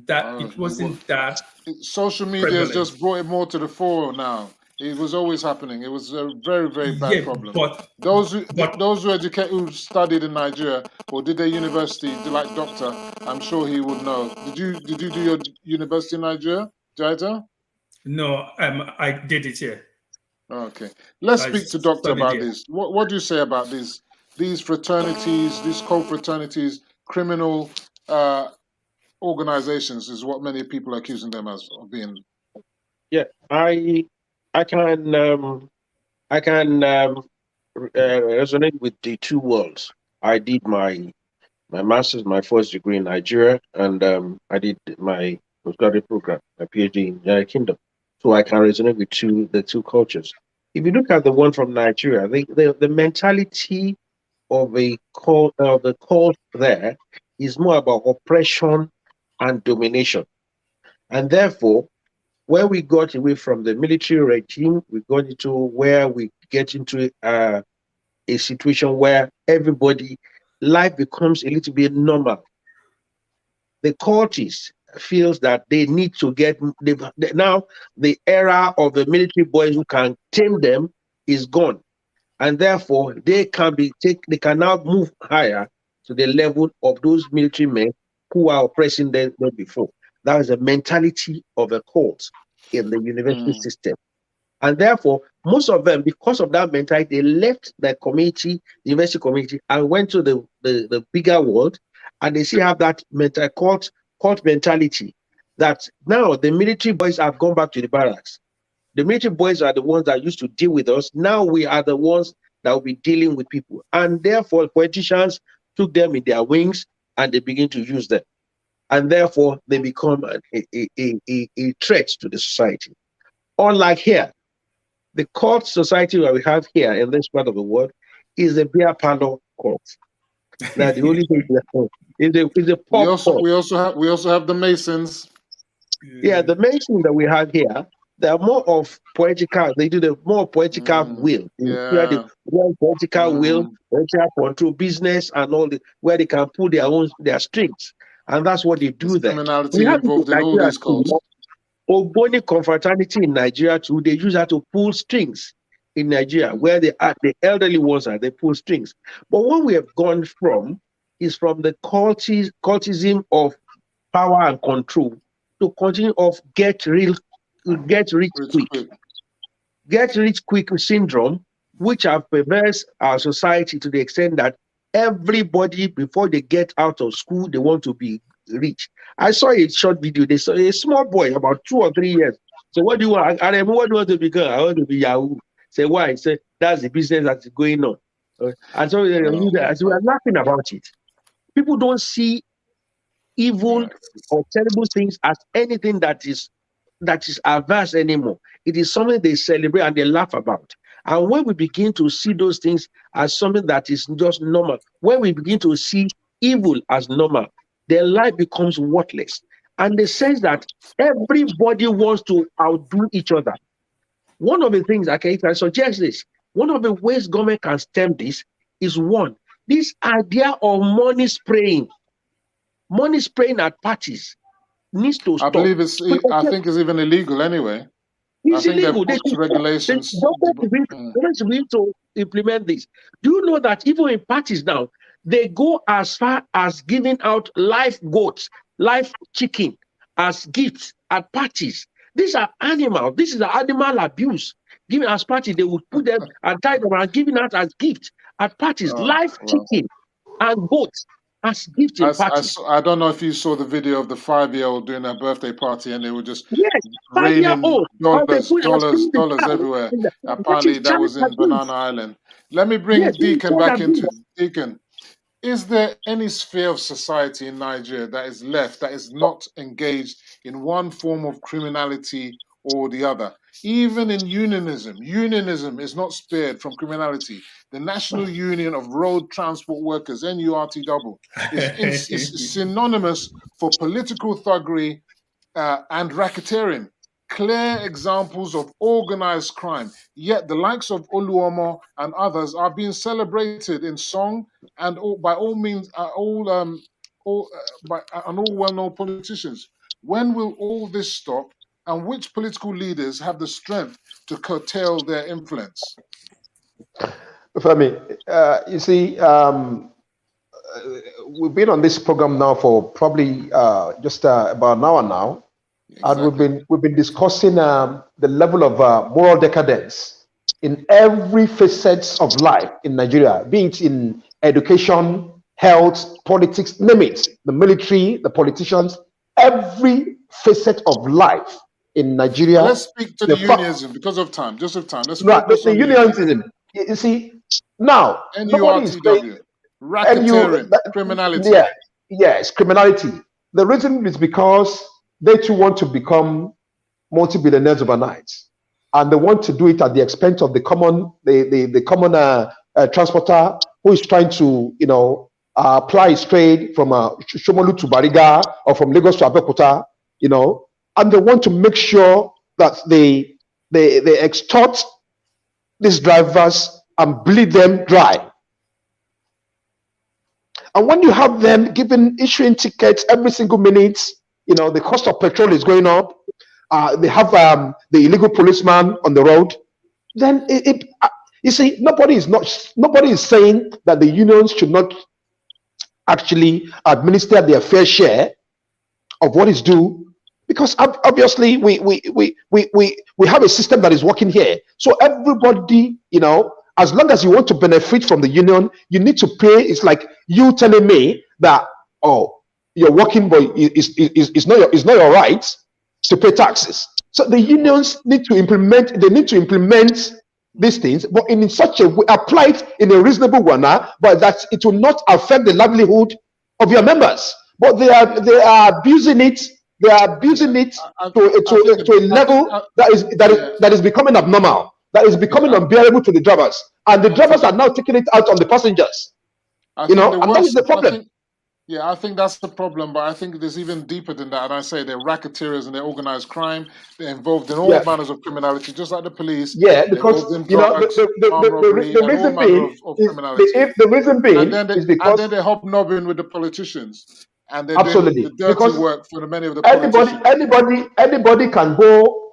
Speaker 4: that
Speaker 1: social media has just brought it more to the fore now. It was always happening. It was a very, very bad problem.
Speaker 4: But
Speaker 1: those who studied in Nigeria or did their university, like Doctor, I'm sure he would know. Did you do your university in Nigeria, Jaita?
Speaker 4: No, I did it here.
Speaker 1: Okay, let's speak to Doctor about this. What do you say about these fraternities, these co-fraternities, criminal organizations? Is what many people are accusing them of being.
Speaker 2: Yeah, I can resonate with the two worlds. I did my master's, my first degree in Nigeria, and I did my postgraduate program, my PhD in the United Kingdom. So I can resonate with the two cultures. If you look at the one from Nigeria, the mentality of the cult there is more about oppression and domination, and therefore, when we got away from the military regime, we got into where we get into a situation where life becomes a little bit normal. The cultists feels that they need to now the era of the military boys who can tame them is gone, and therefore they can now move higher to the level of those military men who are oppressing them before. That is the mentality of a cult in the university system. And therefore, most of them, because of that mentality, they left the community, the university community, and went to the bigger world, and they still have that cult mentality that now the military boys have gone back to the barracks. The military boys are the ones that used to deal with us. Now we are the ones that will be dealing with people. And therefore, politicians took them in their wings and they begin to use them. And therefore, they become a threat to the society. Unlike here, the cult society that we have here in this part of the world is a beer parlor cult. That the only thing is a pop cult.
Speaker 1: We also have the Masons.
Speaker 2: Yeah, the Masons that we have here, they are more of poetical. They do the more poetical will. The poetical will, poetical control, business, and all where they can pull their strings, and that's what they do there.
Speaker 1: Criminality involved in all these cults.
Speaker 2: Ogboni confraternity in Nigeria too. They use that to pull strings in Nigeria, where the elderly ones they pull strings. But what we have gone from is from the cultism of power and control to continue of get rich quick syndrome, which have pervaded our society to the extent that everybody, before they get out of school, they want to be rich. I saw a short video. They saw a small boy about 2 or 3 years. So what do you want? I what do you want to become? I want to be Yahoo. Say why? Say that's the business that's going on. And so we are laughing about it. People don't see evil or terrible things as anything that is adverse anymore. It is something they celebrate and they laugh about. And when we begin to see those things as something that is just normal, when we begin to see evil as normal, their life becomes worthless. And they sense that everybody wants to outdo each other. One of the things, if I suggest this, one of the ways government can stem this is this idea of money spraying at parties needs to stop.
Speaker 1: I think it's even illegal anyway.
Speaker 2: It's illegal. They regulations. Government will to implement this. Do you know that even in parties now, they go as far as giving out live goats, live chicken as gifts at parties? These are animals. This is animal abuse. Given as parties, they would put them and tie them and giving out as gifts at parties, live chicken and goats as gifts in parties.
Speaker 1: I don't know if you saw the video of the 5-year-old doing her birthday party, and they were just
Speaker 2: raining
Speaker 1: dollars everywhere. Apparently, that was in Banana Island. Let me bring Deacon back into Deacon. Is there any sphere of society in Nigeria that is left that is not engaged in one form of criminality or the other? Even in unionism is not spared from criminality. The National Union of Road Transport Workers, NURTW, is synonymous for political thuggery and racketeering. Clear examples of organized crime. Yet the likes of Oluomo and others are being celebrated in song and by all means, all well-known politicians. When will all this stop? And which political leaders have the strength to curtail their influence?
Speaker 3: Femi, you see, we've been on this program now for probably just about an hour now. Exactly. And we've been discussing the level of moral decadence in every facet of life in Nigeria, be it in education, health, politics, name it, the military, the politicians, every facet of life in Nigeria.
Speaker 1: Let's speak to the unionism because of time, just of time. Let's
Speaker 3: focus on the unionism. You see, now,
Speaker 1: NURTW, racketeering, criminality.
Speaker 3: Yeah, yes, criminality. The reason is because they too want to become multi-billionaires overnight, and they want to do it at the expense of the common transporter who is trying to, apply his trade from Shomolu to Bariga or from Lagos to Abeokuta, and they want to make sure that they extort these drivers and bleed them dry. And when you have them issuing tickets every single minute, the cost of petrol is going up. They have the illegal policeman on the road. Then you see, nobody is saying that the unions should not actually administer their fair share of what is due, because obviously we have a system that is working here. So everybody, as long as you want to benefit from the union, you need to pay. It's like you telling me that, your working boy is not your right to pay taxes. So the unions need to implement these things, but in such a way, apply it in a reasonable manner, but that it will not affect the livelihood of your members. But they are abusing it. They are abusing it to a level that is becoming abnormal. That is becoming unbearable to the drivers, and the drivers are now taking it out on the passengers. And that is the problem.
Speaker 1: I think that's the problem, but I think there's even deeper than that. And I say they're racketeers and they're organized crime. They're involved in all manners of criminality, just like the police.
Speaker 3: Yeah, because the reason being is because
Speaker 1: they're hobnobbing with the politicians, and they're
Speaker 3: absolutely
Speaker 1: doing the dirty work for many of the politicians.
Speaker 3: Anybody can go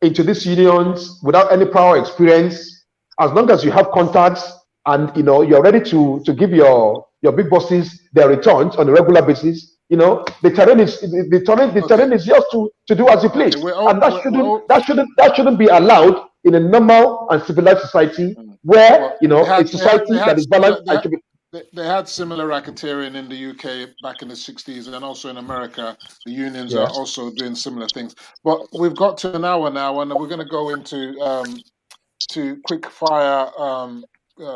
Speaker 3: into these unions without any prior experience, as long as you have contacts and you're ready to give your big bosses their returns on a regular basis. The terrain is yours to do as you please, and that shouldn't be allowed in a normal and civilized society where a society that is balanced.
Speaker 1: They had similar racketeering in the UK back in the 60s, and then also in America, the unions are also doing similar things. But we've got to an hour now, and we're going to go into to quick fire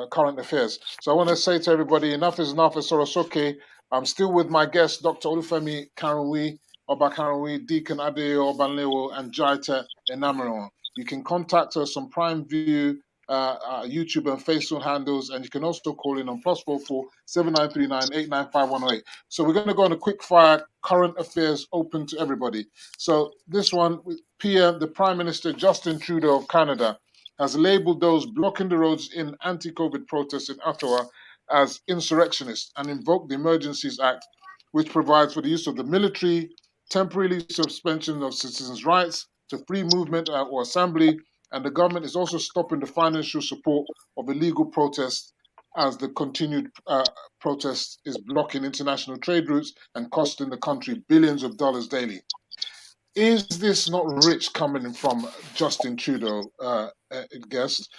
Speaker 1: current affairs. So I want to say to everybody, enough is enough. It's Sorosoke. I'm still with my guest, Dr. Olufemi Karanwi, Oba Karanwi, Deacon Adeyo Obanlewo, and Jaita Enamero. You can contact us on Prime View, YouTube and Facebook handles, and you can also call in on +44 7939 895108. So we're going to go on a quick fire current affairs open to everybody. So this one, the Prime Minister Justin Trudeau of Canada has labeled those blocking the roads in anti-COVID protests in Ottawa as insurrectionists and invoked the Emergencies Act, which provides for the use of the military, temporary suspension of citizens' rights to free movement or assembly, and the government is also stopping the financial support of illegal protests as the continued protest is blocking international trade routes and costing the country billions of dollars daily. Is this not rich coming from Justin Trudeau, guest,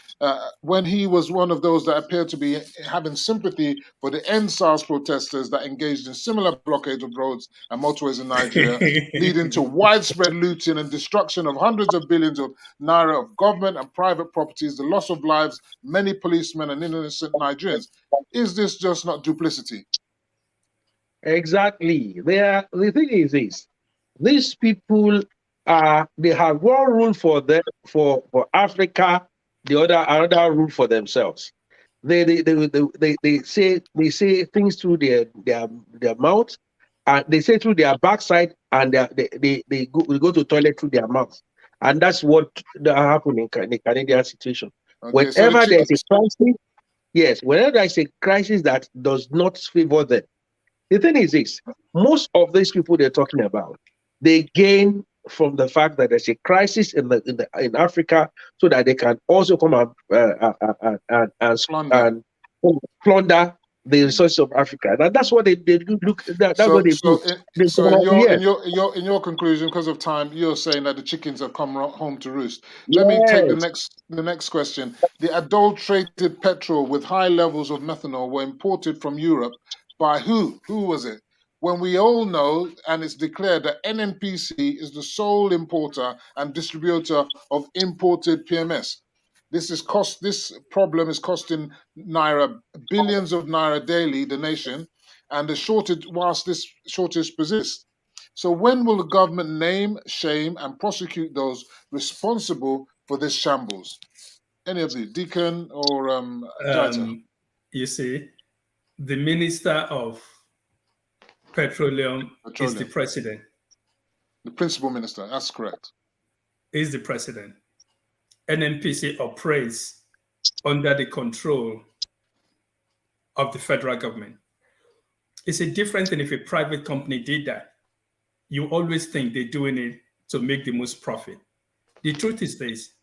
Speaker 1: when he was one of those that appeared to be having sympathy for the NSAS protesters that engaged in similar blockades of roads and motorways in Nigeria, leading to widespread looting and destruction of hundreds of billions of naira of government and private properties, the loss of lives, many policemen and innocent Nigerians? Is this just not duplicity?
Speaker 2: Exactly. The thing is this. These people they have one rule for them for Africa, the other another rule for themselves. They say things through their mouth, and they say through their backside, and they go to toilet through their mouth, and that's what that happened in the Canadian situation.
Speaker 1: Okay, so
Speaker 2: Whenever there's a crisis, yes, whenever there's a crisis that does not favor them, the thing is this: most of these people they're talking about, they gain from the fact that there's a crisis in Africa, so that they can also come and plunder the resources of Africa. And that's what they look. That's what they do.
Speaker 1: In your conclusion, because of time, you're saying that the chickens have come home to roost. Let me take the next question. The adulterated petrol with high levels of methanol were imported from Europe by who? Who was it? When we all know, and it's declared that NNPC is the sole importer and distributor of imported PMS. This problem is costing Naira billions of Naira daily, the nation, and whilst this shortage persists. So when will the government name, shame, and prosecute those responsible for this shambles? Any of you, Deacon or Jaita?
Speaker 4: You see, the Minister of Petroleum is the president.
Speaker 1: The principal minister, that's correct.
Speaker 4: Is the president. NNPC operates under the control of the federal government. It's a different thing if a private company did that. You always think they're doing it to make the most profit. The truth is this: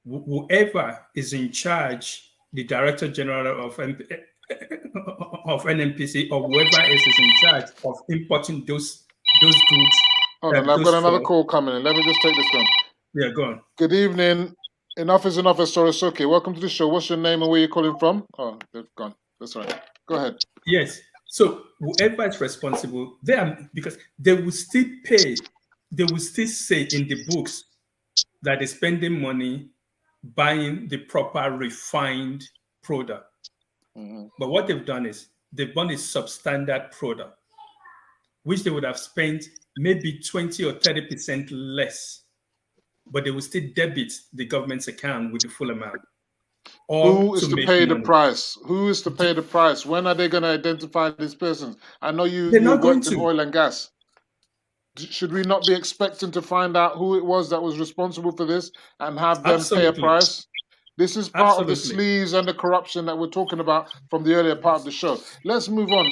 Speaker 4: whoever is in charge, the Director General of NNPC or whoever else is in charge of importing those goods.
Speaker 1: Hold on, I've got another call coming in. Let me just take this one.
Speaker 4: Yeah, go on.
Speaker 1: Good evening. Enough is enough, Sorosoke. Welcome to the show. What's your name and where you're calling from? Oh, they've gone. That's right. Go ahead.
Speaker 4: Yes. So whoever is responsible, because they will still pay, they will still say in the books that they're spending money buying the proper refined product. Mm-hmm. But what they've done is they've bought a substandard product, which they would have spent maybe 20 or 30% less, but they will still debit the government's account with the full amount.
Speaker 1: Who is to pay the price? Who is to pay the price? When are they going to identify these persons? I know you worked in oil and gas. Should we not be expecting to find out who it was that was responsible for this and have them pay a price? This is part of the sleaze and the corruption that we're talking about from the earlier part of the show. Let's move on.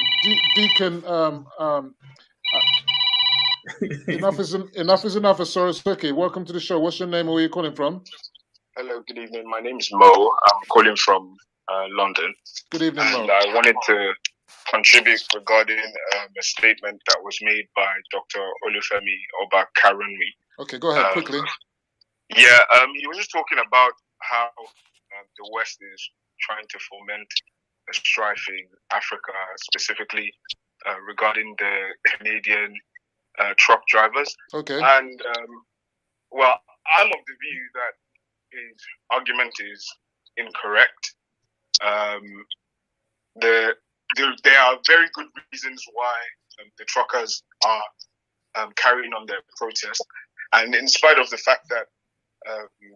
Speaker 1: Deacon, enough is enough. Sorosoke, welcome to the show. What's your name and where are you calling from?
Speaker 7: Hello, good evening. My name is Mo. I'm calling from London.
Speaker 1: Good evening, Mo.
Speaker 7: And I wanted to contribute regarding a statement that was made by Dr. Olufemi Oba-Karanmi.
Speaker 1: Okay, go ahead, quickly.
Speaker 7: Yeah, he was just talking about how the West is trying to foment a strife in Africa, specifically regarding the Canadian truck drivers.
Speaker 1: Okay.
Speaker 7: And, well, I'm of the view that his argument is incorrect. There are very good reasons why the truckers are carrying on their protest, and in spite of the fact that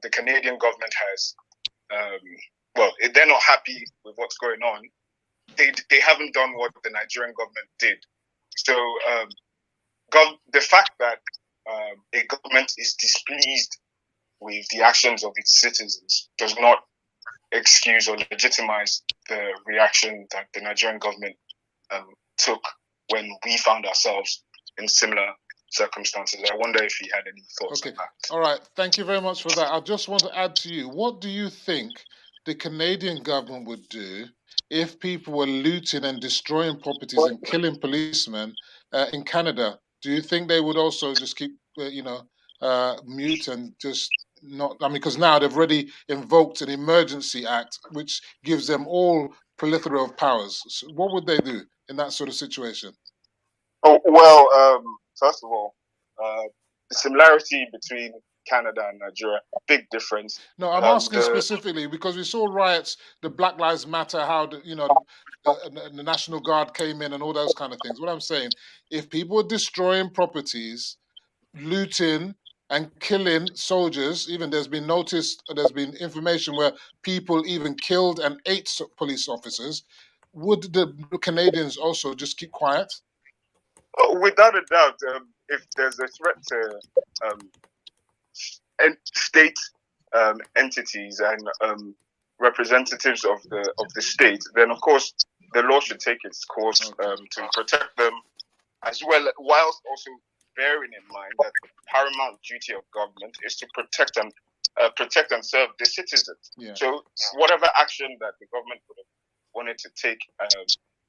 Speaker 7: the Canadian government has, they're not happy with what's going on. They haven't done what the Nigerian government did. So the fact that a government is displeased with the actions of its citizens does not excuse or legitimize the reaction that the Nigerian government took when we found ourselves in similar circumstances. I wonder if he had any thoughts on that.
Speaker 1: All right. Thank you very much for that. I just want to add to you, what do you think the Canadian government would do if people were looting and destroying properties and killing policemen in Canada? Do you think they would also just keep, mute and just not? I mean, because now they've already invoked an emergency act, which gives them all plethora of powers. So what would they do in that sort of situation?
Speaker 7: Oh, well, first of all, the similarity between Canada and Nigeria, big difference.
Speaker 1: No, I'm asking specifically because we saw riots, the Black Lives Matter, how the National Guard came in and all those kind of things. What I'm saying, if people are destroying properties, looting and killing soldiers. Even there's been information where people even killed and ate police officers. Would the Canadians also just keep quiet?
Speaker 7: Oh, without a doubt, if there's a threat to state entities and representatives of the state, then of course the law should take its course to protect them, as well, whilst also bearing in mind that the paramount duty of government is to protect and serve the citizens.
Speaker 1: Yeah.
Speaker 7: So whatever action that the government would have wanted to take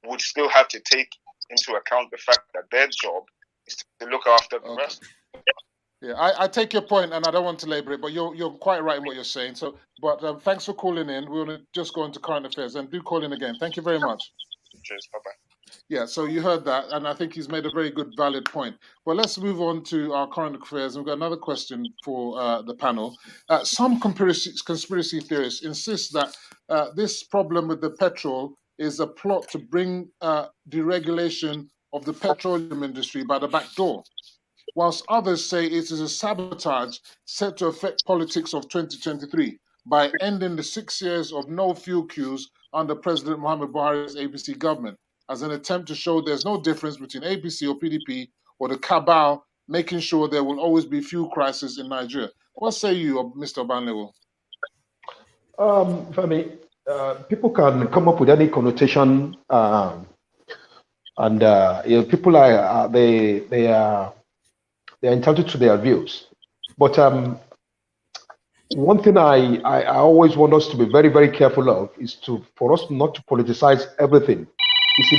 Speaker 7: would still have to take into account the fact that their job is to look after the rest.
Speaker 1: Yeah, I take your point, and I don't want to labor it, but you're quite right in what you're saying. So, but thanks for calling in. We're going to just go into current affairs, and do call in again. Thank you very much.
Speaker 7: Cheers. Bye bye.
Speaker 1: Yeah, so you heard that, and I think he's made a very good, valid point. Well, let's move on to our current affairs. We've got another question for the panel. Some conspiracy theorists insist that this problem with the petrol is a plot to bring deregulation of the petroleum industry by the back door, whilst others say it is a sabotage set to affect politics of 2023 by ending the 6 years of no fuel queues under President Muhammad Buhari's ABC government, as an attempt to show there's no difference between ABC or PDP or the cabal making sure there will always be fuel crisis in Nigeria. What say you, Mr. Obanlewo?
Speaker 3: For me, people can come up with any connotation, and people are they are entitled to their views. But one thing I always want us to be very, very careful of is for us not to politicize everything. You see,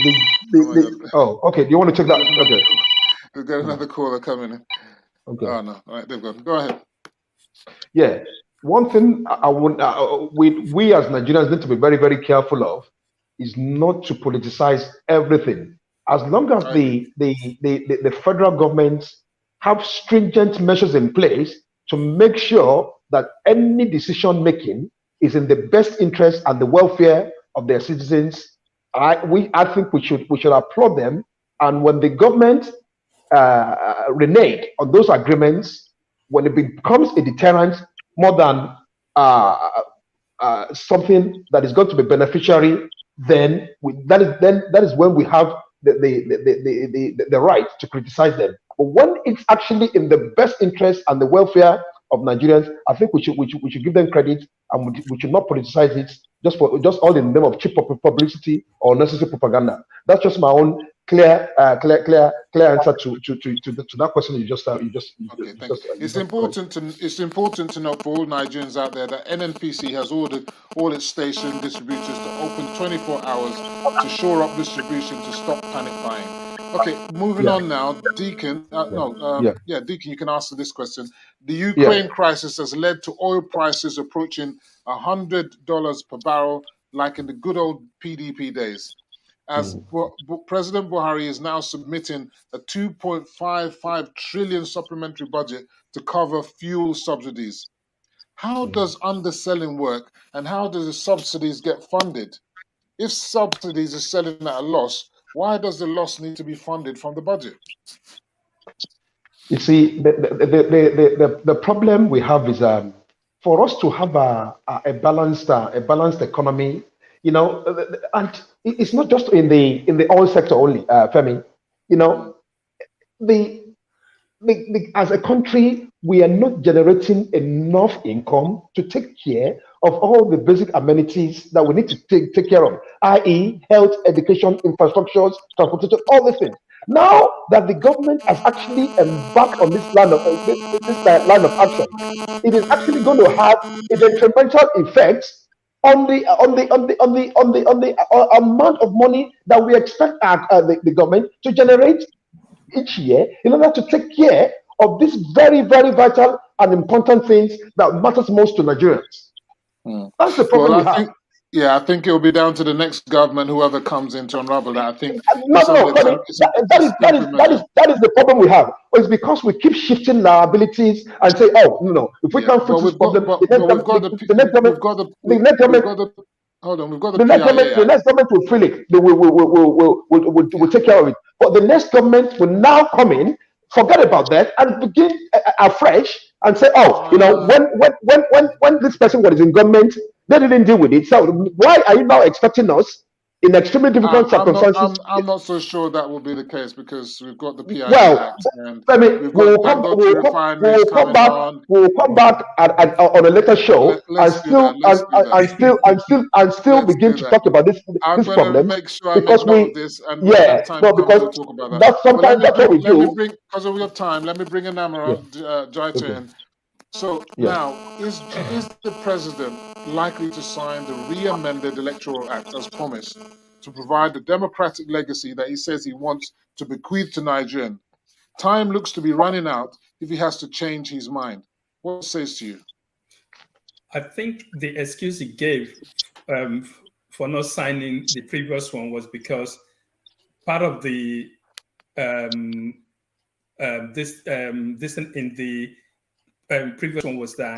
Speaker 3: okay. Do you want to check that? Okay.
Speaker 1: We've got another caller coming in.
Speaker 3: Okay.
Speaker 1: Oh no! All right, they've gone. Go ahead.
Speaker 3: Yeah. One thing I would we as Nigerians need to be very, very careful of is not to politicize everything. As long as the federal government have stringent measures in place to make sure that any decision making is in the best interest and the welfare of their citizens, I think we should applaud them. And when the government renege on those agreements, when it becomes a deterrent more than something that is going to be beneficiary, then that is when we have the right to criticize them. But when it's actually in the best interest and the welfare of Nigerians, I think we should give them credit, and we should not politicize it just all in the name of cheap publicity or unnecessary propaganda. That's just my own clear answer to that question you just. Okay,
Speaker 1: thank you. It's important to note for all Nigerians out there that NNPC has ordered all its station distributors to open 24 hours to shore up distribution to stop panic buying. Okay, moving on now, Deacon. Deacon, you can answer this question. The Ukraine crisis has led to oil prices approaching $100 per barrel, like in the good old PDP days. As President Buhari is now submitting a 2.55 trillion supplementary budget to cover fuel subsidies. How does underselling work, and how do the subsidies get funded? If subsidies are selling at a loss, why does the loss need to be funded from the budget?
Speaker 3: You see, the problem we have is for us to have a balanced economy, and it's not just in the oil sector only, Femi. As a country, we are not generating enough income to take care of all the basic amenities that we need to take care of, i.e., health, education, infrastructures, transportation, all these things. Now that the government has actually embarked on this line of action, it is actually going to have a detrimental effect on the amount of money that we expect the government to generate each year in order to take care of these very, very vital and important things that matters most to Nigerians. That's the problem we have.
Speaker 1: I think it will be down to the next government, whoever comes in, to unravel that. I think
Speaker 3: that is the problem we have. It's because we keep shifting liabilities and say, if we can't fix this problem, the next government will feel it. They will take care of it. But the next government will now come in, forget about that and begin afresh and say, oh, when this person was in government, they didn't deal with it. So why are you now expecting us in extremely difficult circumstances?
Speaker 1: I'm not so sure that will be the case because we've got the PID
Speaker 3: Well,
Speaker 1: Act and
Speaker 3: I mean,
Speaker 1: we've got refineries coming on.
Speaker 3: We'll come back on a later show and still begin to talk about this problem.
Speaker 1: Make sure I make note of this, and when that time comes, we'll talk about that.
Speaker 3: That's sometimes that's what we do.
Speaker 1: Because we have time, let me bring Anamara Jaita in. So now, is the president likely to sign the re-amended Electoral Act as promised to provide the democratic legacy that he says he wants to bequeath to Nigerians? Time looks to be running out if he has to change his mind. What says to you?
Speaker 4: I think the excuse he gave for not signing the previous one was because part of the this in the previous one was that